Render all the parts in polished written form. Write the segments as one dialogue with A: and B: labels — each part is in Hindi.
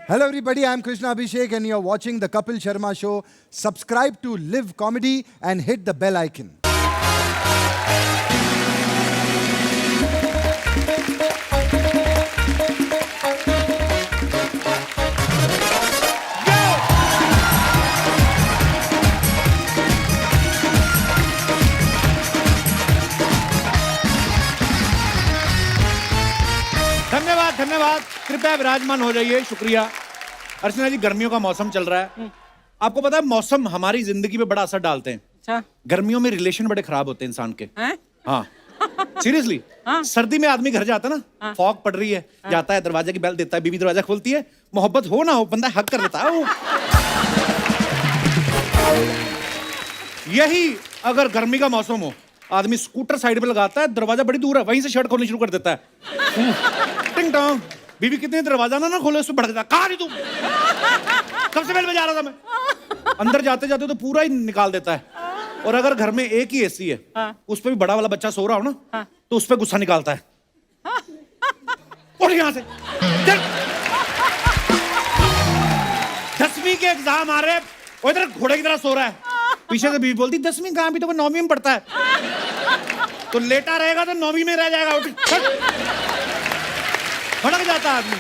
A: Hello everybody, I'm Krishna Abhishek and you're watching the Kapil Sharma Show. Subscribe to Live Comedy and hit the bell icon.
B: धन्यवाद धन्यवाद। कृपया विराजमान हो जाइए। शुक्रिया। अर्चना जी, गर्मियों का मौसम चल रहा है। आपको पता है मौसम हमारी जिंदगी पे बड़ा असर डालते हैं।
C: अच्छा।
B: गर्मियों में रिलेशन बड़े खराब होते हैं इंसान के।
C: हैं?
B: हाँ सीरियसली।
C: हाँ।
B: सर्दी में आदमी घर जाता है ना, फॉग पड़ रही है, जाता है दरवाजे की बेल देता है, बीवी दरवाजा खोलती है, मोहब्बत हो ना हो बंदा हक कर लेता है वो। यही अगर गर्मी का मौसम हो, आदमी स्कूटर साइड पे लगाता है, दरवाजा बड़ी दूर है, वहीं से शर्ट खोलनी शुरू कर देता है। टिंग टोंग, बीवी कितने दरवाजा ना खोले उससे भड़क जाता है, कहाँ रही तू? कब से बेल बजा रहा था मैं? अंदर जाते जाते तो पूरा ही निकाल देता है। और अगर घर में एक ही एसी है, उस पे भी बड़ा वाला बच्चा सो रहा हो ना, तो उस पे गुस्सा निकालता है। उठ यहाँ से। 10वीं के एग्जाम आ रहे हैं, वो इधर घोड़े की तरह सो रहा है। पीछे से बीवी बोलती 10वीं कहाँ, भी तो वो 9वीं में पढ़ता है। तो लेटा रहेगा तो 9वीं में रह जाएगा। भड़क जाता है आदमी।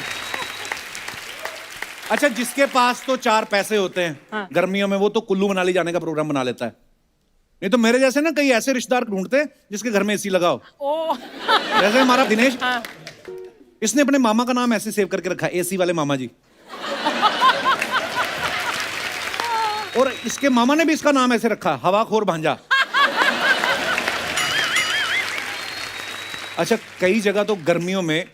B: अच्छा, जिसके पास तो 4 पैसे होते हैं गर्मियों में, वो तो कुल्लू मनाली जाने का प्रोग्राम बना लेता है। नहीं तो मेरे जैसे ना कई ऐसे रिश्तेदार ढूंढते हैं जिसके घर में एसी लगा हो। जैसे हमारा दिनेश, इसने अपने मामा का नाम ऐसे सेव करके रखा, एसी वाले मामा जी। और इसके मामा ने भी इसका नाम ऐसे रखा, हवाखोर भांजा। अच्छा, कई जगह तो गर्मियों में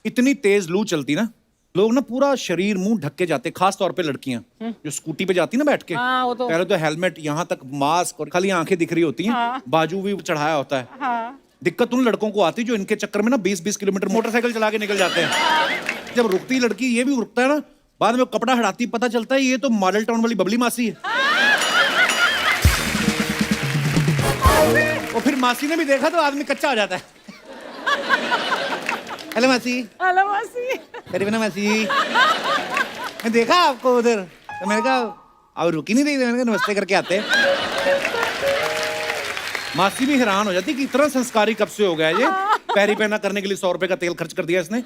B: इतनी तेज लू चलती ना, लोग ना पूरा शरीर मुंह ढक के जाते, खास तौर पे लड़कियां जो स्कूटी पे जाती ना बैठ के।
C: वो तो।
B: पहले तो हेलमेट, यहाँ तक मास्क, और खाली आंखें दिख रही होती हैं, बाजू भी चढ़ाया होता है। दिक्कत उन लड़कों को आती जो इनके चक्कर में ना 20-20 किलोमीटर मोटरसाइकिल चला के निकल जाते हैं। जब रुकती लड़की, ये भी रुकता है ना, बाद में कपड़ा हटाती, पता चलता है ये तो मॉडल टाउन वाली बबली मासी है। और फिर मासी ने भी देखा तो आदमी कच्चा हो जाता है। हेलो मासी।
C: हेलो मासी।
B: करीब ना मासी, मैं देखा आपको उधर, तो मैंने कहा अब रुकी नहीं रही, मैंने कहा नमस्ते करके आते। मासी भी हैरान हो जाती कि इतना संस्कारी कब से हो गया ये, पैरी पैना करने के लिए 100 रुपए का तेल खर्च कर दिया इसने।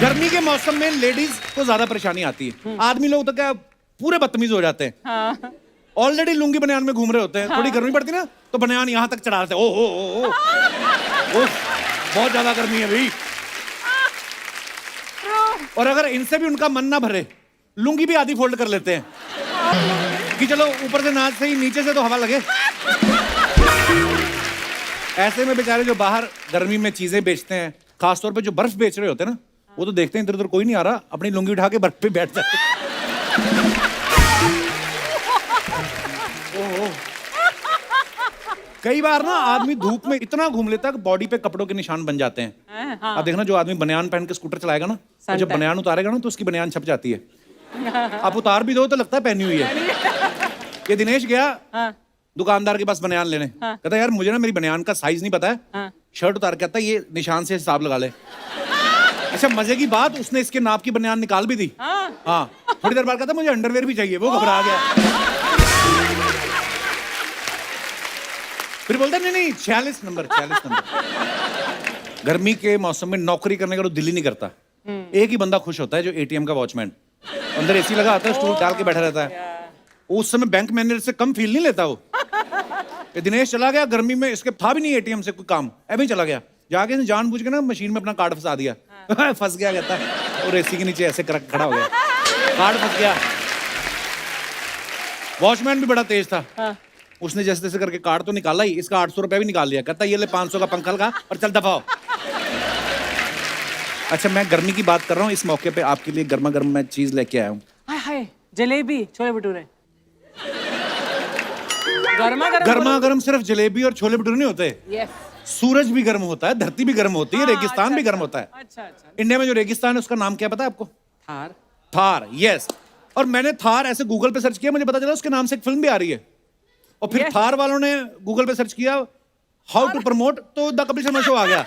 B: गर्मी के मौसम में लेडीज को ज्यादा परेशानी आती है। आदमी लोग तो क्या पूरे बदतमीज हो जाते हैं। ऑलरेडी लुंगी बनियान में घूम रहे होते हैं, थोड़ी गर्मी पड़ती ना तो बनियान यहाँ तक चढ़ा देते हैं। ओ बहुत ज्यादा गर्मी है भाई। और अगर इनसे भी उनका मन ना भरे, लुंगी भी आधी फोल्ड कर लेते हैं कि चलो ऊपर से नाच सही, नीचे से तो हवा लगे। ऐसे में बेचारे जो बाहर गर्मी में चीजें बेचते हैं, खासतौर पे जो बर्फ बेच रहे होते हैं ना, वो तो देखते हैं इधर उधर कोई नहीं आ रहा, अपनी लुंगी उठा के बर्फ पे बैठ जाते हैं। कई बार ना आदमी धूप में इतना घूम लेता है कि बॉडी पे कपड़ों के निशान बन जाते हैं। अब देखना, जो आदमी बनियान पहन के स्कूटर चलाएगा ना, तो जब बनियान उतारेगा ना तो उसकी बनियान छप जाती है। आप उतार भी दो तो लगता है पहनी हुई है। ये दिनेश गया दुकानदार के पास बनियान लेने, कहता यार मुझे ना मेरी बनियान का साइज नहीं पता है। शर्ट उतार के आता है, ये निशान से हिसाब लगा ले। अच्छा, मजे की बात, उसने इसके नाप की बनियान निकाल भी दी। हाँ, थोड़ी देर बाद कहता मुझे अंडरवेयर भी चाहिए, वो घबरा गया। फिर बोलता नहीं 46 नंबर। गर्मी के मौसम में नौकरी करने का तो दिल ही नहीं करता। एक ही बंदा खुश होता है, जो एटीएम का वॉचमैन। अंदर एसी लगा होता है, स्टूल डाल के बैठा रहता है। उस समय बैंक मैनेजर से कम फील नहीं लेता वो। ये दिनेश चला गया गर्मी में, इसके था भी नहीं एटीएम से कोई काम, ऐसे ही चला गया, जाके इसने जानबूझ के ना मशीन में अपना कार्ड फंसा दिया। फंस गया कहता है, और एसी के नीचे ऐसे खड़ा हो गया, कार्ड फंस गया। वॉचमैन भी बड़ा तेज था, उसने जैसे तैसे करके कार्ड तो निकाला ही, इसका 800 रुपया भी निकाल लिया। कहता ये ले 500 का पंखा लगा और चल दफाओ। अच्छा, मैं गर्मी की बात कर रहा हूँ, इस मौके पे आपके लिए गर्मा गर्म मैं चीज लेके आया हूँ।
C: हाय, जलेबी, छोले भटूरे।
B: गर्मा गर्म सिर्फ जलेबी और छोले भटूरे नहीं होते।
C: यस।
B: सूरज भी गर्म होता है, धरती भी गर्म होती है, रेगिस्तान भी गर्म होता है।
C: अच्छा।
B: इंडिया में जो रेगिस्तान है उसका नाम क्या पता है आपको? थार। यस। और मैंने थार ऐसे गूगल पे सर्च किया, मुझे पता चला उसके नाम से एक फिल्म भी आ रही है। और फिर थार वालों ने गूगल पे सर्च किया हाउ टू प्रमोट, तो द कपिल शर्मा शो आ गया।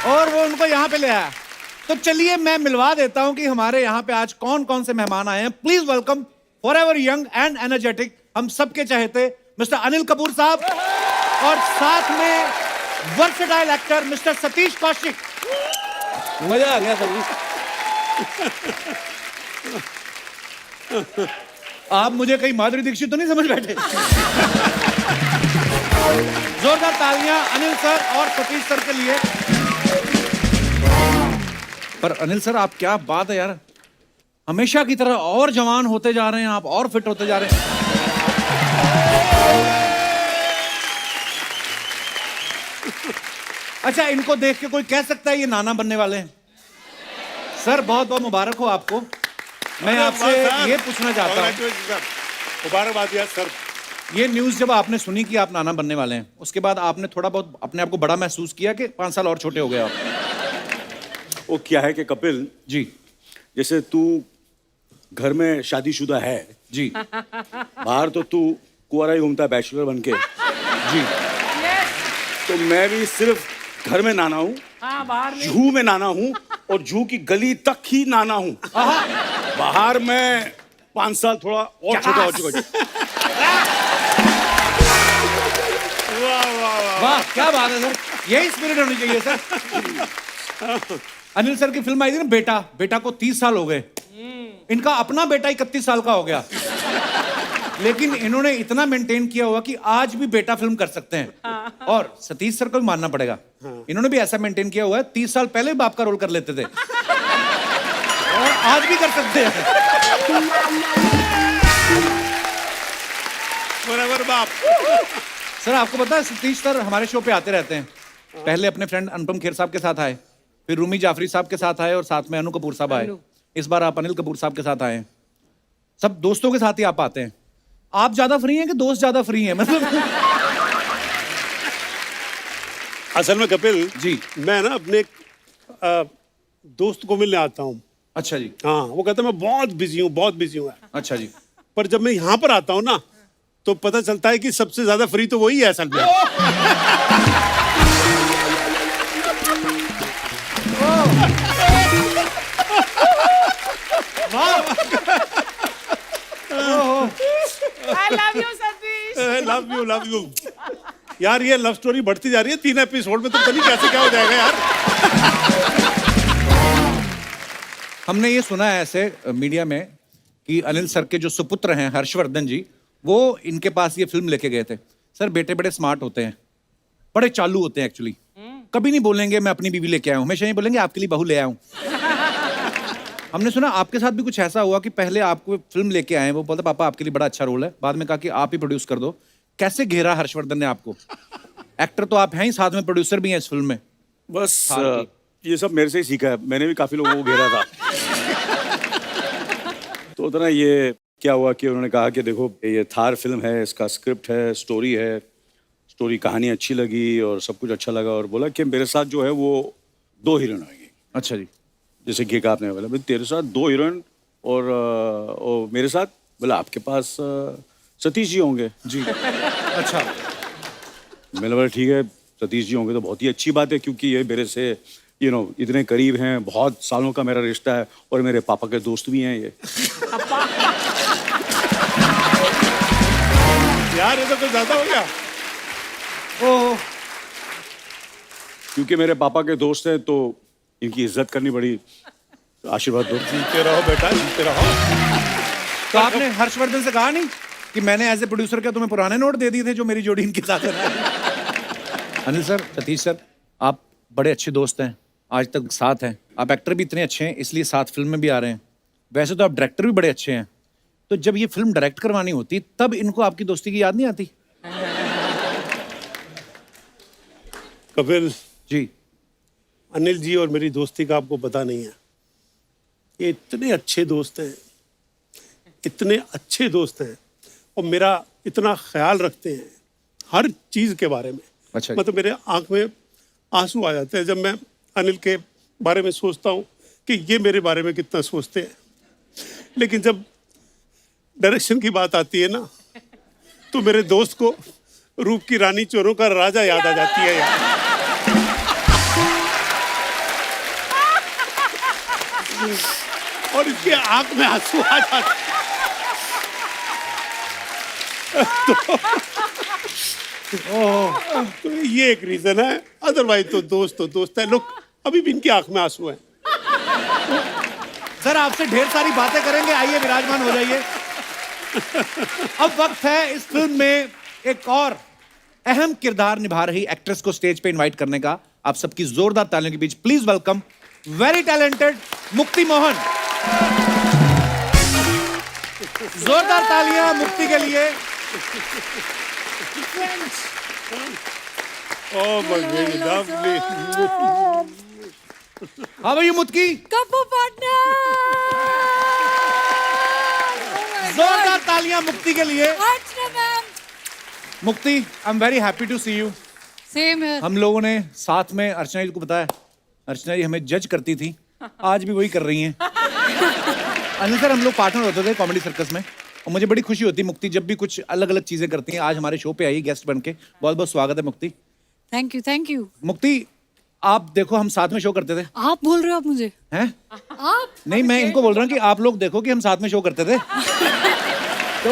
B: और वो उनको यहाँ पे ले आया। तो चलिए मैं मिलवा देता हूं कि हमारे यहाँ पे आज कौन कौन से मेहमान आए हैं। Please welcome forever young and energetic, हम सबके चहेते मिस्टर अनिल कपूर साहब, और साथ में versatile actor mister Satish Kaushik.
D: मजा आ गया सर।
B: आप मुझे कहीं माधुरी दीक्षित तो नहीं समझ बैठे? जोरदार तालियां अनिल सर और सतीश सर के लिए। पर अनिल सर, आप क्या बात है यार, हमेशा की तरह और जवान होते जा रहे हैं आप, और फिट होते जा रहे हैं। अच्छा, इनको देख के कोई कह सकता है ये नाना बनने वाले हैं? सर बहुत बहुत मुबारक हो आपको। मैं आपसे ये पूछना चाहता हूँ,
D: मुबारकबाद यार सर।
B: ये न्यूज़ जब आपने सुनी कि आप नाना बनने वाले हैं, उसके बाद आपने थोड़ा बहुत अपने आप को बड़ा महसूस किया कि 5 साल और छोटे हो गए आप?
D: वो क्या है कि कपिल
B: जी
D: जैसे तू घर में शादीशुदा है
B: जी
D: बाहर तो तू कुंवारा ही घूमता है बैचलर बन के,
B: जी।
D: तो मैं भी सिर्फ घर में नाना हूँ,
C: हाँ, बाहर नहीं।
D: जूहू में नाना हूँ और जूहू की गली तक ही नाना हूँ। बाहर में 5 साल थोड़ा और छोटा हो चुका।
B: वाह क्या बात है सर, यही स्पिरिट होनी चाहिए सर। अनिल सर की फिल्म आई थी ना बेटा, बेटा को 30 साल हो गए, इनका अपना बेटा 31 साल का हो गया, लेकिन इन्होंने इतना मेंटेन किया हुआ कि आज भी बेटा फिल्म कर सकते हैं। और सतीश सर को भी मानना पड़ेगा, इन्होंने भी ऐसा मेंटेन किया हुआ है, 30 साल पहले बाप का रोल कर लेते थे और आज भी कर सकते हैं।
D: बराबर बाप।
B: सर आपको पता है सतीश सर हमारे शो पे आते रहते हैं, पहले अपने फ्रेंड अनुपम खेर साहब के साथ आए, फिर रूमी जाफरी साहब के साथ आए, और साथ में अनु कपूर साहब आए। इस बार आप अनिल कपूर साहब के साथ आए हैं। सब दोस्तों के साथ ही आप आते हैं। आप ज्यादा फ्री हैं कि दोस्त ज्यादा फ्री हैं? मतलब
E: असल में कपिल
B: जी,
E: मैं ना अपने दोस्त को मिलने आता हूँ।
B: अच्छा जी,
E: हाँ, वो कहता है मैं बहुत बिजी हूँ, बहुत बिजी हूँ।
B: अच्छा जी।
E: पर जब मैं यहाँ पर आता हूँ ना तो पता चलता है कि सबसे ज्यादा फ्री तो वही है असल में।
C: I love you, Satish.
E: Love you, love you. यार ये लव स्टोरी बढ़ती जा रही है, 3 एपिसोड में तो पता नहीं कैसे क्या हो जाएगा यार।
B: हमने ये सुना है ऐसे मीडिया में कि अनिल सर के जो सुपुत्र हैं हर्षवर्धन जी, वो इनके पास ये फिल्म लेके गए थे। सर बेटे बड़े स्मार्ट होते हैं, बड़े चालू होते हैं एक्चुअली। कभी नहीं बोलेंगे मैं अपनी बीवी लेके आया हूं, हमेशा ये बोलेंगे आपके लिए बहू ले आया हूं। हमने सुना आपके साथ भी कुछ ऐसा हुआ कि पहले आपको फिल्म लेके आए, वो बोलता पापा आपके लिए बड़ा अच्छा रोल है, बाद में कहा कि आप ही प्रोड्यूस कर दो। कैसे घेरा हर्षवर्धन ने आपको? एक्टर तो आप हैं ही, साथ में प्रोड्यूसर भी हैं इस फिल्म में।
D: बस ये सब मेरे से ही सीखा है, मैंने भी काफी लोगों को घेरा था। तो उतना ये क्या हुआ कि उन्होंने कहा कि देखो ये थार फिल्म है, इसका स्क्रिप्ट है, स्टोरी है, स्टोरी कहानी अच्छी लगी और सब कुछ अच्छा लगा, और बोला कि मेरे साथ जो है वो 2 हीरोइन आएंगी।
B: अच्छा जी।
D: जैसे कि आपने बोला भाई तेरे साथ 2 हीरोइन और मेरे साथ, बोला आपके पास सतीश जी होंगे।
B: जी अच्छा।
D: मैंने बोला ठीक है सतीश जी होंगे तो बहुत ही अच्छी बात है, क्योंकि ये मेरे से इतने करीब हैं, बहुत सालों का मेरा रिश्ता है, और मेरे पापा के दोस्त भी हैं ये।
E: यार ये तो कुछ ज्यादा हो गया।
B: ओह,
D: क्योंकि मेरे पापा के दोस्त हैं तो इनकी इज्जत करनी पड़ी, आशीर्वाद दो।
E: जीते रहो बेटा, जीते रहो।
B: तो आपने हर्षवर्धन से कहा नहीं कि मैंने एज ए प्रोड्यूसर क्या तुम्हें पुराने नोट दे दिए थे जो मेरी जोड़ी इनके साथ है? अनिल सर, सतीश सर, आप बड़े अच्छे दोस्त हैं, आज तक साथ हैं, आप एक्टर भी इतने अच्छे हैं इसलिए साथ फिल्म में भी आ रहे हैं, वैसे तो आप डायरेक्टर भी बड़े अच्छे हैं, तो जब ये फिल्म डायरेक्ट करवानी होती तब इनको आपकी दोस्ती की याद नहीं आती?
E: कपिल
B: जी।
E: अनिल जी और मेरी दोस्ती का आपको पता नहीं है। ये इतने अच्छे दोस्त हैं, इतने अच्छे दोस्त हैं, और मेरा इतना ख्याल रखते हैं हर चीज के बारे में।
B: अच्छा।
E: मतलब मेरे आंख में आंसू आ जाते हैं जब मैं अनिल के बारे में सोचता हूँ कि ये मेरे बारे में कितना सोचते हैं। लेकिन जब डायरेक्शन की बात आती है ना तो मेरे दोस्त को रूप की रानी चोरों का राजा याद आ जाती है यार। और इसके आंख में आंसू आ जाते। तो ये एक रीजन है, अदरवाइज तो दोस्त है। लोग अभी भी इनकी आंख में आंसू है।
B: सर आपसे ढेर सारी बातें करेंगे, आइए विराजमान हो जाइए। अब वक्त है इस फिल्म में एक और अहम किरदार निभा रही एक्ट्रेस को स्टेज पे इनवाइट करने का। आप सबकी जोरदार तालियों के बीच प्लीज वेलकम वेरी टैलेंटेड मुक्ति मोहन। जोरदार तालियां मुक्ति के लिए।
E: Oh my God, lovely.
B: How are you, मुक्ति?
C: Couple partner.
B: जोरदार तालियां मुक्ति के लिए।
C: Archana ma'am.
B: Mukti, I am very happy to see you.
C: Same here.
B: हम लोगों ने साथ में अर्चना जी को बताया, अर्चना जी हमें जज करती थी, आज भी वही कर रही हैं। अनिल सर हम लोग पार्टनर होते थे कॉमेडी सर्कस में, और मुझे बड़ी खुशी होती है मुक्ति जब भी कुछ अलग अलग चीजें करती हैं। आज हमारे शो पे आई गेस्ट बन के, बहुत बहुत स्वागत है मुक्ति।
C: Thank you.
B: मुक्ति आप देखो हम साथ में शो करते थे।
C: आप बोल रहे हो आप मुझे?
B: हैं?
C: आप?
B: नहीं मैं इनको बोल रहा हूँ कि आप लोग देखो कि हम साथ में शो करते थे। तो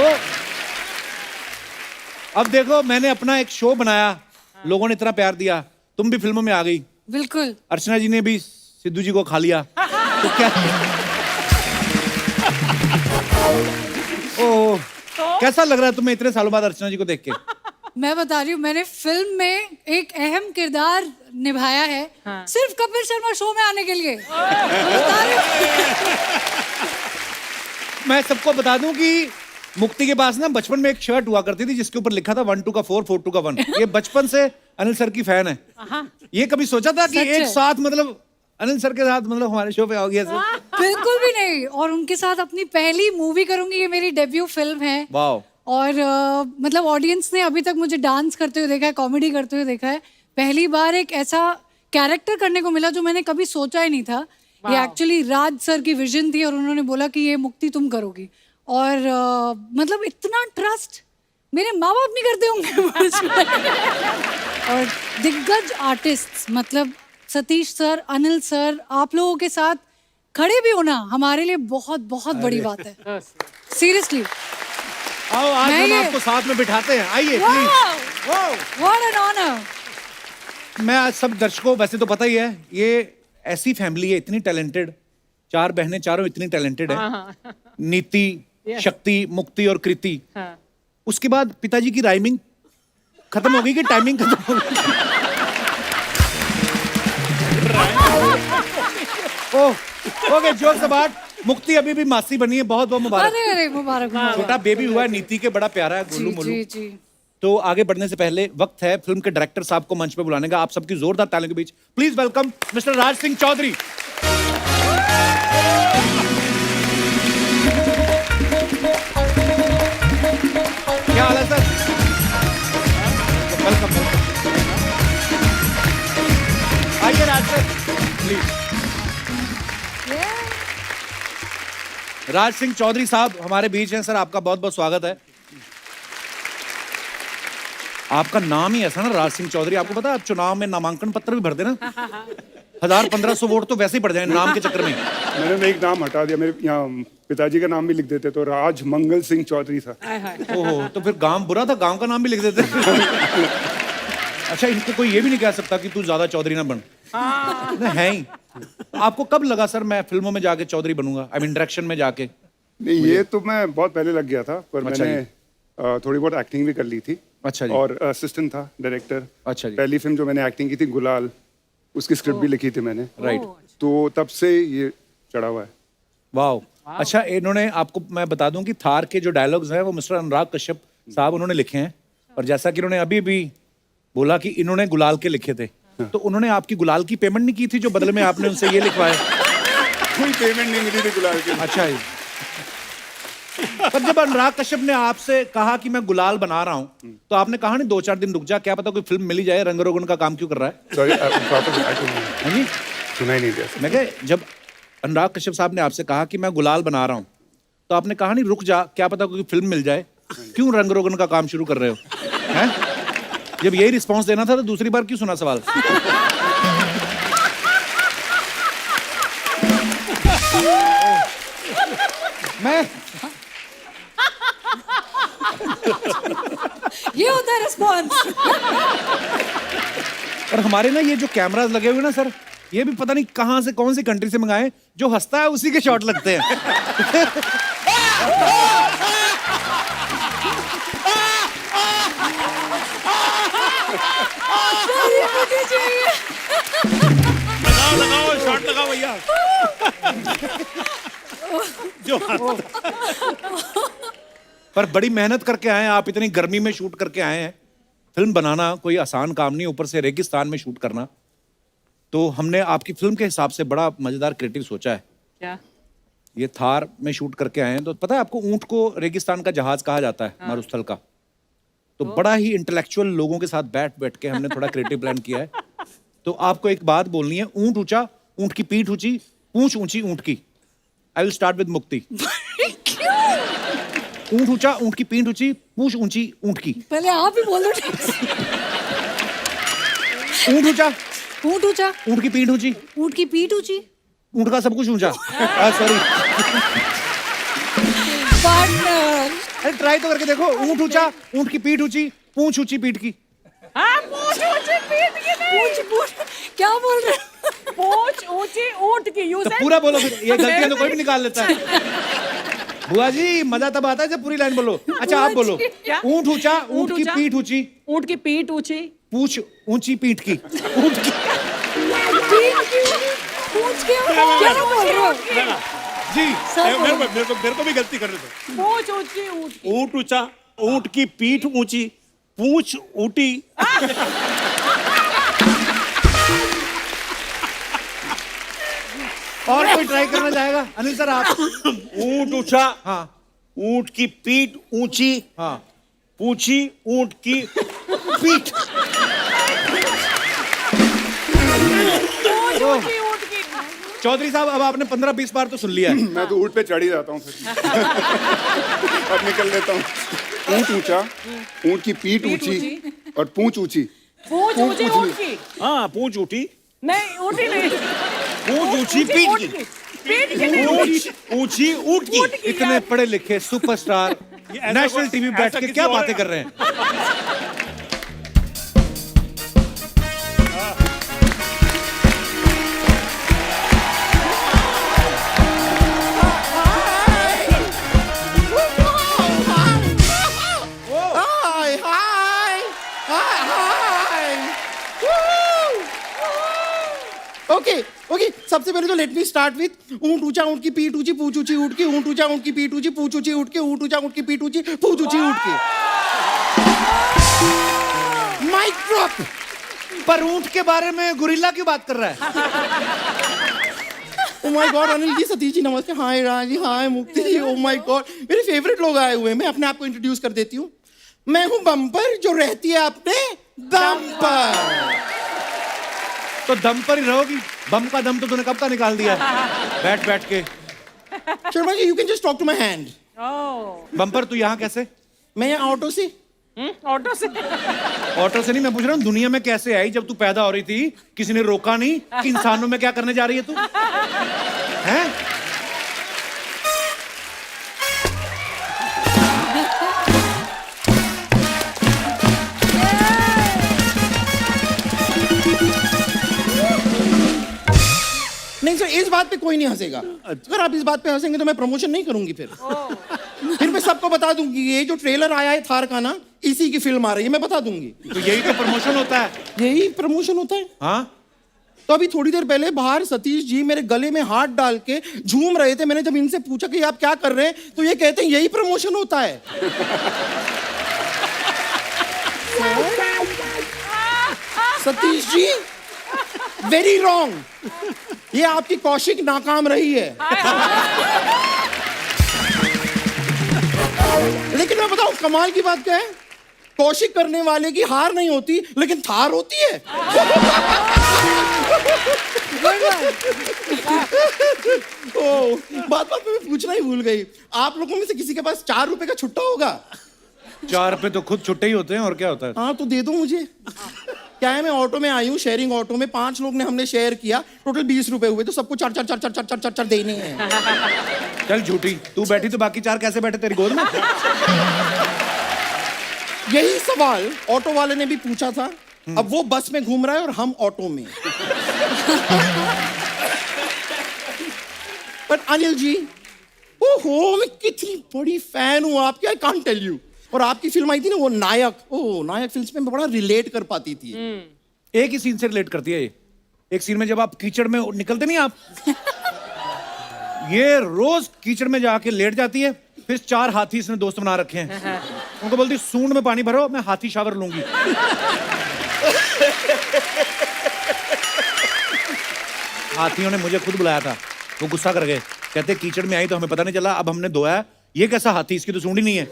B: अब देखो मैंने अपना एक शो बनाया, लोगों ने इतना प्यार दिया, तुम भी फिल्मों में आ गई,
C: बिल्कुल।
B: अर्चना जी ने भी सिद्धू जी को खा लिया, तो क्या ओ कैसा लग रहा है तुम्हें इतने सालों बाद अर्चना जी को देख के?
C: मैं बता रही हूँ, मैंने फिल्म में एक अहम किरदार निभाया है सिर्फ कपिल शर्मा शो में आने के लिए। मैं बता रही हूँ।
B: मैं सबको बता दूं कि मुक्ति के पास ना बचपन में एक शर्ट हुआ करती थी जिसके ऊपर लिखा था 1 2 का 4 4 2 का 1। ये बचपन से अनिल सर की फैन है। ये कभी सोचा था कि
C: सच
B: एक
C: है।
B: साथ मतलब अनिल सर के साथ मतलब हमारे शो पे आओगी ऐसे?
C: बिल्कुल भी नहीं। और उनके साथ अपनी पहली मूवी करूंगी, ये मेरी डेब्यू फिल्म है।
B: वाओ।
C: और मतलब ऑडियंस ने अभी तक मुझे डांस करते हुए देखा है, कॉमेडी करते हुए देखा है। पहली बार एक ऐसा कैरेक्टर करने को मिला जो मैंने कभी सोचा ही नहीं था। ये एक्चुअली राज सर की विजन थी और उन्होंने बोला कि ये मुक्ति तुम करोगी। और मतलब इतना ट्रस्ट मेरे माँ बाप नहीं करते होंगे मुझ पे। और दिग्गज आर्टिस्ट मतलब सतीश सर, अनिल सर, आप लोगों के साथ खड़े भी होना हमारे लिए बहुत बहुत बड़ी बात है। सीरियसली।
B: आओ आज
C: मैं
B: हम
C: ये-
B: आपको साथ में बिठाते हैं, आइए प्लीज।
C: What an honour.
B: मैं आज सब दर्शकों वैसे तो पता ही है, ये ऐसी फैमिली है इतनी टैलेंटेड, 4 बहनें चारों इतनी टैलेंटेड है। नीति, शक्ति, मुक्ति और कृति। उसके बाद पिताजी की राइमिंग खत्म हो गई कि टाइमिंग खत्म हो गई? Okay jokes about. मुक्ति अभी भी मासी बनी है, बहुत बहुत मुबारक।
C: अरे अरे मुबारक मुबारक।
B: छोटा बेबी हुआ है नीति के, बड़ा प्यारा है, गोलू
C: जी
B: मोलू।
C: जी जी।
B: तो आगे बढ़ने से पहले वक्त है फिल्म के डायरेक्टर साहब को मंच पे बुलाने का। आप सबकी जोरदार तालियों के बीच please welcome mister Raj Singh Chaudhary. क्या हाल है सर? वेलकम आइए राज सर प्लीज। राज सिंह चौधरी साहब हमारे बीच हैं। सर आपका बहुत बहुत स्वागत है। आपका नाम ही ऐसा ना राज सिंह चौधरी, आपको पता है आप चुनाव में नामांकन पत्र भी भर देना 1000-1500 वोट तो वैसे ही पड़ जाए नाम के चक्कर में।
F: मैंने एक नाम हटा दिया, मेरे यहाँ पिताजी का नाम भी लिख देते तो राज मंगल सिंह चौधरी था।
B: ओहो, तो फिर गांव बुरा था, गांव का नाम भी लिख देते। अच्छा इनको कोई ये भी नहीं कह सकता कि तू ज्यादा चौधरी ना बन? नहीं, है ही। आपको कब लगा सर मैं फिल्मों में जाके चौधरी बनूंगा, आई मीन डायरेक्शन में जाके?
F: नहीं ये तो मैं बहुत पहले लग गया था, पर
B: अच्छा
F: मैंने थोड़ी बहुत एक्टिंग भी कर ली थी।
B: अच्छा जी।
F: और असिस्टेंट था डायरेक्टर।
B: अच्छा जी।
F: पहली फिल्म जो मैंने एक्टिंग की थी गुलाल, उसकी स्क्रिप्ट भी लिखी थी मैंने।
B: राइट।
F: तो तब से ये चढ़ा हुआ है।
B: वाओ। अच्छा इन्होंने आपको मैं बता दूं कि थार के जो डायलॉग्स हैं वो मिस्टर अनुराग कश्यप साहब उन्होंने लिखे हैं। और जैसा कि इन्होंने अभी भी बोला कि इन्होंने गुलाल के लिखे थे, तो उन्होंने आपकी गुलाल की पेमेंट नहीं की थी जो बदले में आपने उनसे ये लिखवाया?
F: कोई पेमेंट नहीं मिली थी गुलाल की।
B: अच्छा जी। पर जब अनुराग कश्यप ने आपसे कहा कि मैं गुलाल बना रहा हूं, तो आपने कहा नहीं 2-4 दिन रुक जा, क्या पता कोई फिल्म मिली जाए, रंग रोगन का काम क्यों कर रहा है?
F: सॉरी
B: हाँ जी।
F: सुना ही नहीं दिया।
B: मैं कह जब अनुराग कश्यप साहब ने आपसे कहा कि मैं गुलाल बना रहा हूं, तो आपने कहा नहीं रुक जा, क्या पता कोई फिल्म मिल जाए, क्यों रंग रोगन का काम शुरू कर रहे हो? हैं? जब यही रिस्पॉन्स देना था तो दूसरी बार क्यों सुना सवाल?
A: मैं
C: ये होता है रिस्पॉन्स।
B: और हमारे ना ये जो कैमरास लगे हुए ना सर, ये भी पता नहीं कहाँ से, कौन सी कंट्री से मंगाए, जो हंसता है उसी के शॉट लगते हैं।
E: लगाओ शॉट लगाओ भैया। जो
B: पर बड़ी मेहनत करके आए हैं आप, इतनी गर्मी में शूट करके आए हैं। फिल्म बनाना कोई आसान काम नहीं, ऊपर से रेगिस्तान में शूट करना। तो हमने आपकी फिल्म के हिसाब से बड़ा मजेदार क्रिएटिव सोचा है।
G: क्या?
B: ये थार में शूट करके आए हैं, तो पता है आपको ऊंट को रेगिस्तान का जहाज कहा जाता है, मरुस्थल का। तो बड़ा ही इंटेलेक्चुअल लोगों के साथ बैठ बैठ के हमने थोड़ा क्रिएटिव प्लान किया है। तो आपको एक बात बोलनी है, ऊंट ऊंचा, ऊंट की पीठ ऊंची, पूंछ ऊंची ऊंट की। आई विल स्टार्ट विद मुक्ति। ऊंट ऊंचा, ऊंट की पीठ ऊंची, पूंछ ऊंची ऊंट की।
C: पहले आप ही बोलो।
B: ऊंट ऊंचा,
C: ऊंट ऊंचा,
B: ऊंट की पीठ ऊंची,
C: ऊंट की पीठ ऊंची,
B: ऊंट का सब कुछ ऊंचा। Sorry,
C: partner.
B: अरे ट्राई तो करके देखो। ऊंट ऊंचा, ऊंट की पीठ ऊंची, पूंछ ऊंची पीठ की।
G: हाँ, पूंछ ऊंची पीठ की नहीं।
C: पूछ क्या बोल रहे हो?
G: पूंछ ऊंची ऊंट की। यू
B: तो
G: सेड
B: पूरा बोलो फिर, ये गलतियां तो कोई भी निकाल लेता है। बुआ जी मजा तब आता है जब पूरी लाइन बोलो। अच्छा आप बोलो।
G: क्या?
B: ऊंट ऊंचा, ऊंट की
G: ऊंचा,
B: पीठ ऊंची,
G: ऊंट की पीठ ऊंची,
B: पूंछ ऊंची पीठ की। ऊंट की
C: पूछ क्या बोल रहे हो?
B: जी
E: मेरे को भी गलती करने दो।
G: पूंछ ऊंची ऊंट की।
E: ऊंट ऊंचा, ऊंट की पीठ ऊंची, पूंछ ऊंटी।
B: और कोई ट्राई करना चाहेगा? अनिल सर आप।
E: ऊंट ऊंचा,
B: हाँ
E: ऊंट की पीठ ऊंची,
B: हाँ।
E: पूंछी ऊंट की पीठ।
G: पूंछ ऊंची ऊंट की।
B: चौधरी साहब अब आपने 15-20 बार तो सुन लिया है।
F: मैं तो ऊँट पे चढ़ ही जाता हूँ फिर। अब निकल लेता हूँ। ऊँट ऊंचा, ऊँट की पीठ ऊंची और पूंछ ऊंची।
G: पूंछ ऊंची ऊंट की।
E: हाँ पूंछ ऊंटी,
G: नहीं ऊंटी नहीं।
E: पूंछ ऊंची पीठ
G: ऊंट
E: की,
G: पीठ की नहीं।
E: पूंछ ऊंची ऊंट की।
G: ऊंट की
B: इतने
G: क्या?
B: पढ़े लिखे सुपरस्टार नेशनल टीवी बैठ
E: ऐसा
B: के
E: किसी
B: क्या
E: और-
B: बातें कर रहे हैं?
H: Hi, hi, hi, hi. Okay, okay. सबसे पहले तो लेट मी स्टार्ट विथ ऊंट ऊंचा, ऊंट की पीठ ऊंची, पूंछ ऊंची ऊंट की। ऊंट ऊंचा, ऊंट की पीठ ऊंची, पूंछ ऊंची ऊंट की। ऊंट ऊंचा, ऊंट की पीठ ऊंची, पूंछ ऊंची ऊंट की। Mike drop.
B: पर ऊंट के बारे में गुरिल्ला क्यों बात कर रहा है?
H: Oh my God, Anil ji, Satish ji नमस्ते। हाय राज जी, हाय मुक्ति जी। ओ माय गॉड, मेरे फेवरेट लोग आए हुए हैं। मैं अपने आप को इंट्रोड्यूस कर देती हूँ। मैं हूँ बम्पर, जो रहती है अपने दम पर।
B: तो दम पर ही रहोगी। बम का दम तो तूने कब का निकाल दिया बैठ बैठ के।
H: Sharma ji, you can just talk to my hand.
G: Oh,
B: बम पर तू यहाँ कैसे?
H: मैं यहाँ ऑटो से।
G: ऑटो से।
B: ऑटो से नहीं, मैं पूछ रहा हूँ दुनिया में कैसे आई? जब तू पैदा हो रही थी किसी ने रोका नहीं कि इंसानों में क्या करने जा रही है तू? हैं?
H: नहीं सर, इस बात पे कोई नहीं हंसेगा। अगर आप इस बात पे हंसेंगे तो मैं प्रमोशन नहीं करूंगी फिर मैं सबको बता दूंगी ये जो ट्रेलर आया है थार का ना, इसी की फिल्म आ रही है, मैं बता दूंगी।
B: तो यही तो प्रमोशन होता है।
H: यही प्रमोशन होता है।
B: हाँ
H: तो अभी थोड़ी देर पहले बाहर सतीश जी मेरे गले में हाथ डाल के झूम रहे थे। मैंने जब इनसे पूछा कि आप क्या कर रहे हैं, तो ये कहते हैं यही प्रमोशन होता है। Satish ji, very wrong. ये आपकी कौशिक नाकाम रही है। लेकिन मैं बताऊं कमाल की बात क्या है, कौशिक करने वाले की हार नहीं होती, लेकिन थार होती है। ओ, बात बात में मैं पूछना ही भूल गई, आप लोगों में से किसी के पास 4 रुपए का छुट्टा होगा?
B: 4 पे तो खुद छुट्टे ही होते हैं, और क्या होता है?
H: हाँ तो दे दो मुझे। क्या है, मैं ऑटो में आई हूँ, शेयरिंग ऑटो में 5 लोग ने हमने शेयर किया, टोटल 20 रुपए हुए, तो सबको 4 देने हैं।
B: चल झूठी, तू बैठी तो बाकी 4 कैसे बैठे तेरी गोद में?
H: यही सवाल ऑटो वाले ने भी पूछा था। अब वो बस में घूम रहा है और हम ऑटो में। पर अनिल जी, ओहो, मैं कितनी बड़ी फैन हूं आपकी, आई कांट टेल यू। और आपकी फिल्म आई थी ना वो नायक, नायक फिल्म में मैं बड़ा रिलेट कर पाती थी।
B: एक ही सीन से रिलेट करती है ये। एक सीन में जब आप कीचड़ में निकलते नहीं आप, ये रोज कीचड़ में जाके लेट जाती है, फिर 4 हाथी इसने दोस्त बना रखे हैं। उनको बोलती सूंड में पानी भरो, मैं हाथी शावर लूंगी। हाथियों ने मुझे खुद बुलाया था, वो गुस्सा कर गए, कहते कीचड़ में आई तो हमें पता नहीं चला, अब हमने धोया, ये कैसा हाथी, इसकी तो सूंड ही नहीं है।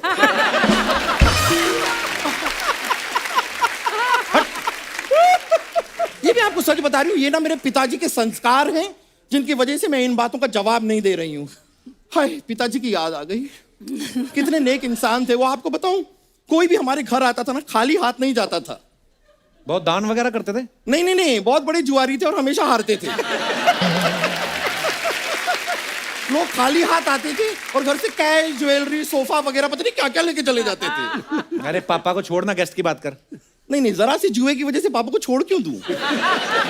H: ये मैं आपको सच बता रही हूँ, ये ना मेरे पिताजी के संस्कार हैं, जिनकी वजह से मैं इन बातों का जवाब नहीं दे रही हूँ। हाय, पिताजी की याद आ गई। कितने नेक इंसान थे वो, आपको बताऊं, कोई भी हमारे घर आता था ना, खाली हाथ नहीं जाता था।
B: बहुत दान वगैरह करते थे?
H: नहीं, बहुत बड़े जुआरी थे और हमेशा हारते थे। लोग खाली हाथ आते थे और घर से कैश, ज्वेलरी, सोफा वगैरह पता नहीं क्या क्या लेके चले जाते थे।
B: अरे पापा को छोड़ना, गेस्ट की बात कर।
H: नहीं, जरा सी जुए की वजह से पापा को छोड़ क्यों दूं?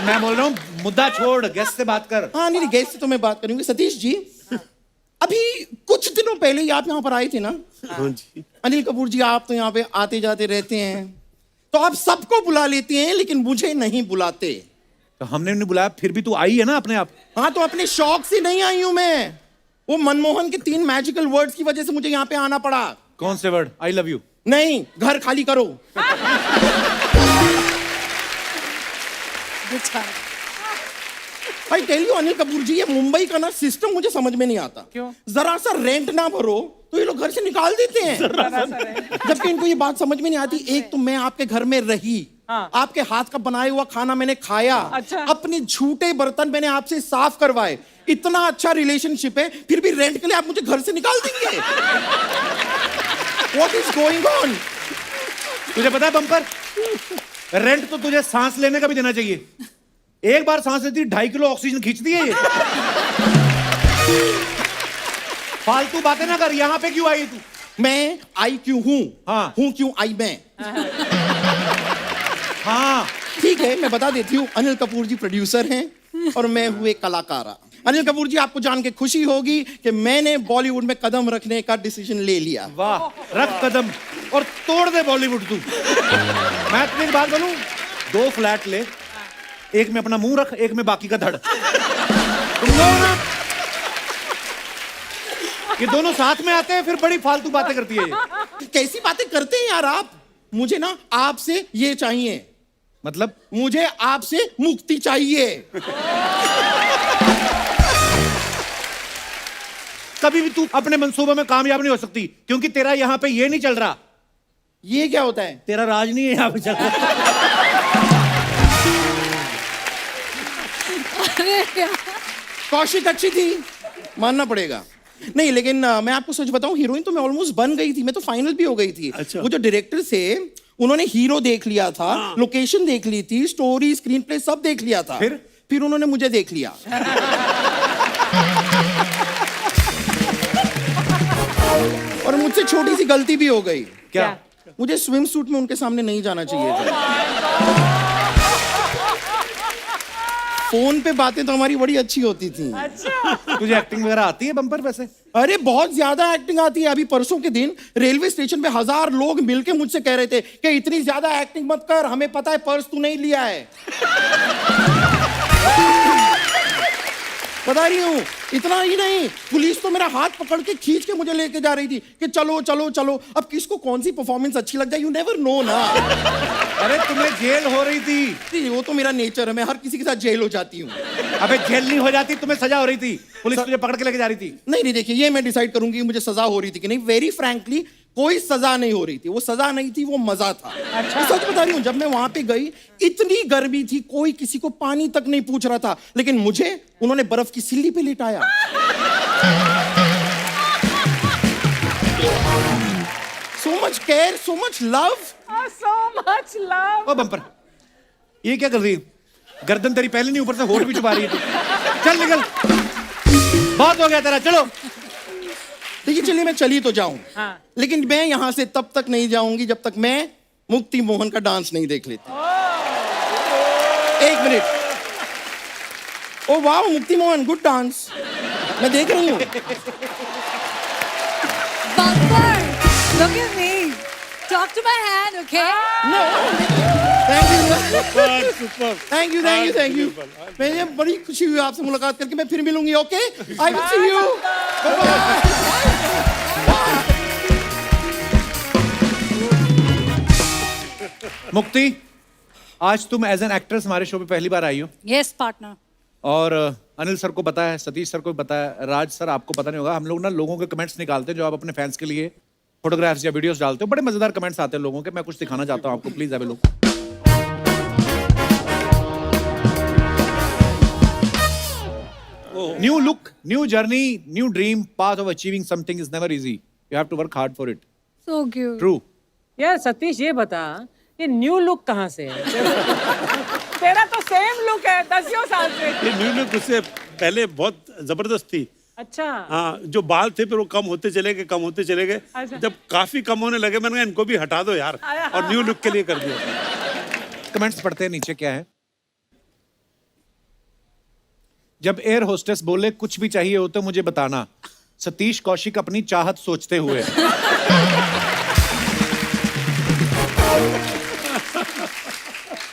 B: मैं बोल रहा हूँ मुद्दा छोड़, गेस्ट से बात कर।
H: हाँ, नहीं, गेस्ट से तो मैं बात करूंगी। सतीश जी, अभी कुछ दिनों पहले ही आप यहाँ पर आए थे ना?
E: हाँ जी।
H: अनिल कपूर जी, आप तो यहाँ पे आते जाते रहते हैं, तो आप सबको बुला लेते हैं, लेकिन मुझे नहीं बुलाते।
B: तो हमने नहीं बुलाया, फिर भी तू आई है ना अपने आप।
H: हाँ, तो अपने शौक से नहीं आई हूं मैं, वो मनमोहन के 3 मैजिकल वर्ड्स की वजह से मुझे यहाँ पे आना पड़ा।
B: कौन से वर्ड? I love you?
H: नहीं, घर खाली करो। भाई टेल यू अनिल कपूर जी, ये मुंबई का ना सिस्टम मुझे समझ में नहीं आता।
G: क्यों?
H: जरा सा रेंट ना भरो तो ये लोग घर से निकाल देते हैं। जबकि इनको ये बात समझ में नहीं आती। एक तो मैं आपके घर में रही,
G: हाँ।
H: आपके हाथ का बनाया हुआ खाना मैंने खाया,
G: अच्छा।
H: अपने झूठे बर्तन मैंने आपसे साफ करवाए, इतना अच्छा रिलेशनशिप है, फिर भी रेंट के लिए आप मुझे घर से निकाल देंगे? What is going on?
B: तुझे पता है बम्पर, रेंट तो तुझे सांस लेने का भी देना चाहिए। एक बार सांस लेती 2.5 किलो ऑक्सीजन खींचती है ये। फालतू बातें ना कर, यहाँ पे क्यों आई तू?
H: मैं आई क्यों हूं?
B: हाँ।
H: हूं क्यों आई मैं?
B: हाँ,
H: ठीक है, मैं बता देती हूँ। अनिल कपूर जी प्रोड्यूसर हैं और मैं हूँ एक कलाकार। अनिल कपूर जी, आपको जान के खुशी होगी कि मैंने बॉलीवुड में कदम रखने का डिसीजन ले लिया।
B: वाह, रख कदम और तोड़ दे बॉलीवुड तू। मैं तुम्हें एक बात बोलूं, 2 फ्लैट ले, एक में अपना मुंह रख, एक में बाकी का धड़। तुम लोग ना, ये दोनों साथ में आते हैं, फिर बड़ी फालतू बातें करती है ये।
H: कैसी बातें करते हैं यार आप? मुझे ना आपसे ये चाहिए,
B: मतलब
H: मुझे आपसे मुक्ति चाहिए।
B: कभी भी तू अपने मंसूबों में कामयाब नहीं हो सकती, क्योंकि तेरा यहाँ पे ये नहीं चल रहा।
H: ये क्या होता है?
B: तेरा राज नहीं है यहाँ पे चल रहा।
C: अरे यार,
H: कौशिक अच्छी थी, मानना पड़ेगा। नहीं, लेकिन मैं आपको सच बताऊं, हीरोइन तो मैं ऑलमोस्ट बन गई थी, मैं तो फाइनल भी हो गई थी।
E: अच्छा।
H: वो जो डायरेक्टर थे, उन्होंने हीरो देख लिया था, लोकेशन देख ली थी, स्टोरी, स्क्रीन प्ले सब देख लिया था। फिर उन्होंने मुझे देख लिया। और मुझसे छोटी सी गलती भी हो गई।
B: क्या?
H: मुझे स्विम सूट में उनके सामने नहीं जाना चाहिए था। फोन पे बातें तो हमारी बड़ी अच्छी होती थी।
B: तुझे एक्टिंग वगैरह आती है बम्पर वैसे?
H: अरे बहुत ज्यादा एक्टिंग आती है। अभी परसों के दिन रेलवे स्टेशन पे 1000 लोग मिलके मुझसे कह रहे थे कि इतनी ज्यादा एक्टिंग मत कर, हमें पता है पर्स तू नहीं लिया है। बता रही हूँ, इतना ही नहीं, पुलिस तो मेरा हाथ पकड़ के खींच के मुझे लेके जा रही थी कि चलो चलो चलो। अब किसको कौन सी परफॉर्मेंस अच्छी लग जाए, यू नेवर नो ना।
B: अरे तुम्हें जेल हो रही थी।
H: वो तो मेरा नेचर है, मैं हर किसी के साथ जेल हो जाती हूँ।
B: अबे जेल नहीं हो जाती, तुम्हें सजा हो रही थी, पुलिस तुझे पकड़ के लेके जा रही थी।
H: नहीं, देखिए, ये मैं डिसाइड करूंगी मुझे सजा हो रही थी कि नहीं। वेरी फ्रैंकली कोई सजा नहीं हो रही थी, वो सजा नहीं थी, वो मजा था। मैं सच बता रही हूँ, जब मैं वहां पे गई, इतनी गर्मी थी, कोई किसी को पानी तक नहीं पूछ रहा था, लेकिन मुझे उन्होंने बर्फ की सिल्ली पे लिटाया। So much care, so much love.
G: So much love.
B: Oh bumper, ये क्या कर रही है? गर्दन तेरी पहले नहीं, ऊपर से होठ भी छुपा रही है तू। चल निकल, बहुत हो गया तेरा, चलो।
H: देखिए चलिए मैं चली तो जाऊं,
G: हाँ।
H: लेकिन मैं यहां से तब तक नहीं जाऊंगी जब तक मैं मुक्ति मोहन का डांस नहीं देख लेती। एक मिनट। ओ वाह, मुक्ति मोहन गुड डांस, मैं देख रही हूँ।
C: Bumper, look at me. Talk to my hand, okay?
H: Thank you thank you thank you thank you. मुझे बड़ी खुशी हुई आपसे मुलाकात करके, मैं फिर मिलूंगी, okay? I will see you.
B: मुक्ति, आज तुम एज एन एक्ट्रेस हमारे शो पे पहली बार आई हो,
C: Yes, partner.
B: और अनिल सर को पता है, सतीश सर को भी पता है, राज सर आपको पता नहीं होगा। हम लोग ना लोगों के कमेंट्स निकालते हैं जो आप अपने फैंस के लिए फोटोग्राफ्स या वीडियोस डालते हो। बड़े मजेदार कमेंट्स आते हैं लोगों के, मैं कुछ दिखाना चाहता हूँ आपको, please have a look. New look, new journey, new dream, path of achieving something is never easy, you have to work hard for it.
C: So cute.
B: True.
G: यार सतीश ये बता, ये न्यू लुक कहाँ से है? तेरा तो सेम लुक है 10 साल से।
E: ये न्यू लुक उससे पहले बहुत जबरदस्त थी।
G: अच्छा।
E: हाँ, जो बाल थे फिर वो कम होते चले गए, कम होते चले गए।
G: अच्छा।
E: जब काफी कम होने लगे मैंने कहा इनको भी हटा दो यार, और न्यू लुक के लिए कर दिया।
B: कमेंट्स पढ़ते हैं, नीचे क्या है। जब एयर होस्टेस बोले कुछ भी चाहिए हो तो मुझे बताना, सतीश कौशिक अपनी चाहत सोचते हुए।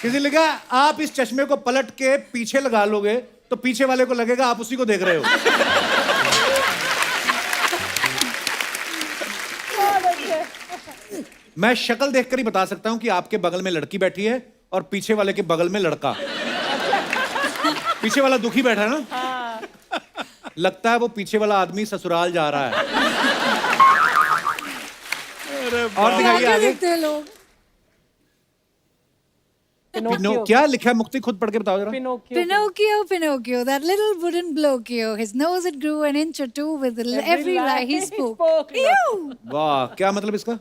B: किसी ने लिखा आप इस चश्मे को पलट के पीछे लगा लोगे तो पीछे वाले को लगेगा आप उसी को देख रहे हो। मैं शक्ल देखकर ही बता सकता हूं कि आपके बगल में लड़की बैठी है और पीछे वाले के बगल में लड़का। पीछे वाला दुखी बैठा है ना, लगता है वो पीछे वाला आदमी ससुराल जा रहा है। और दिखाइए
C: क्या
B: आगे।
C: लिखते हैं लोग?
B: क्या लिखा है मुक्ति, खुद पढ़ के बताओ जरा।
C: Pinocchio, Pinocchio, that little wooden blocchio. His nose it grew an inch or two with every lie he spoke. Ew!
B: वाह, क्या मतलब इसका?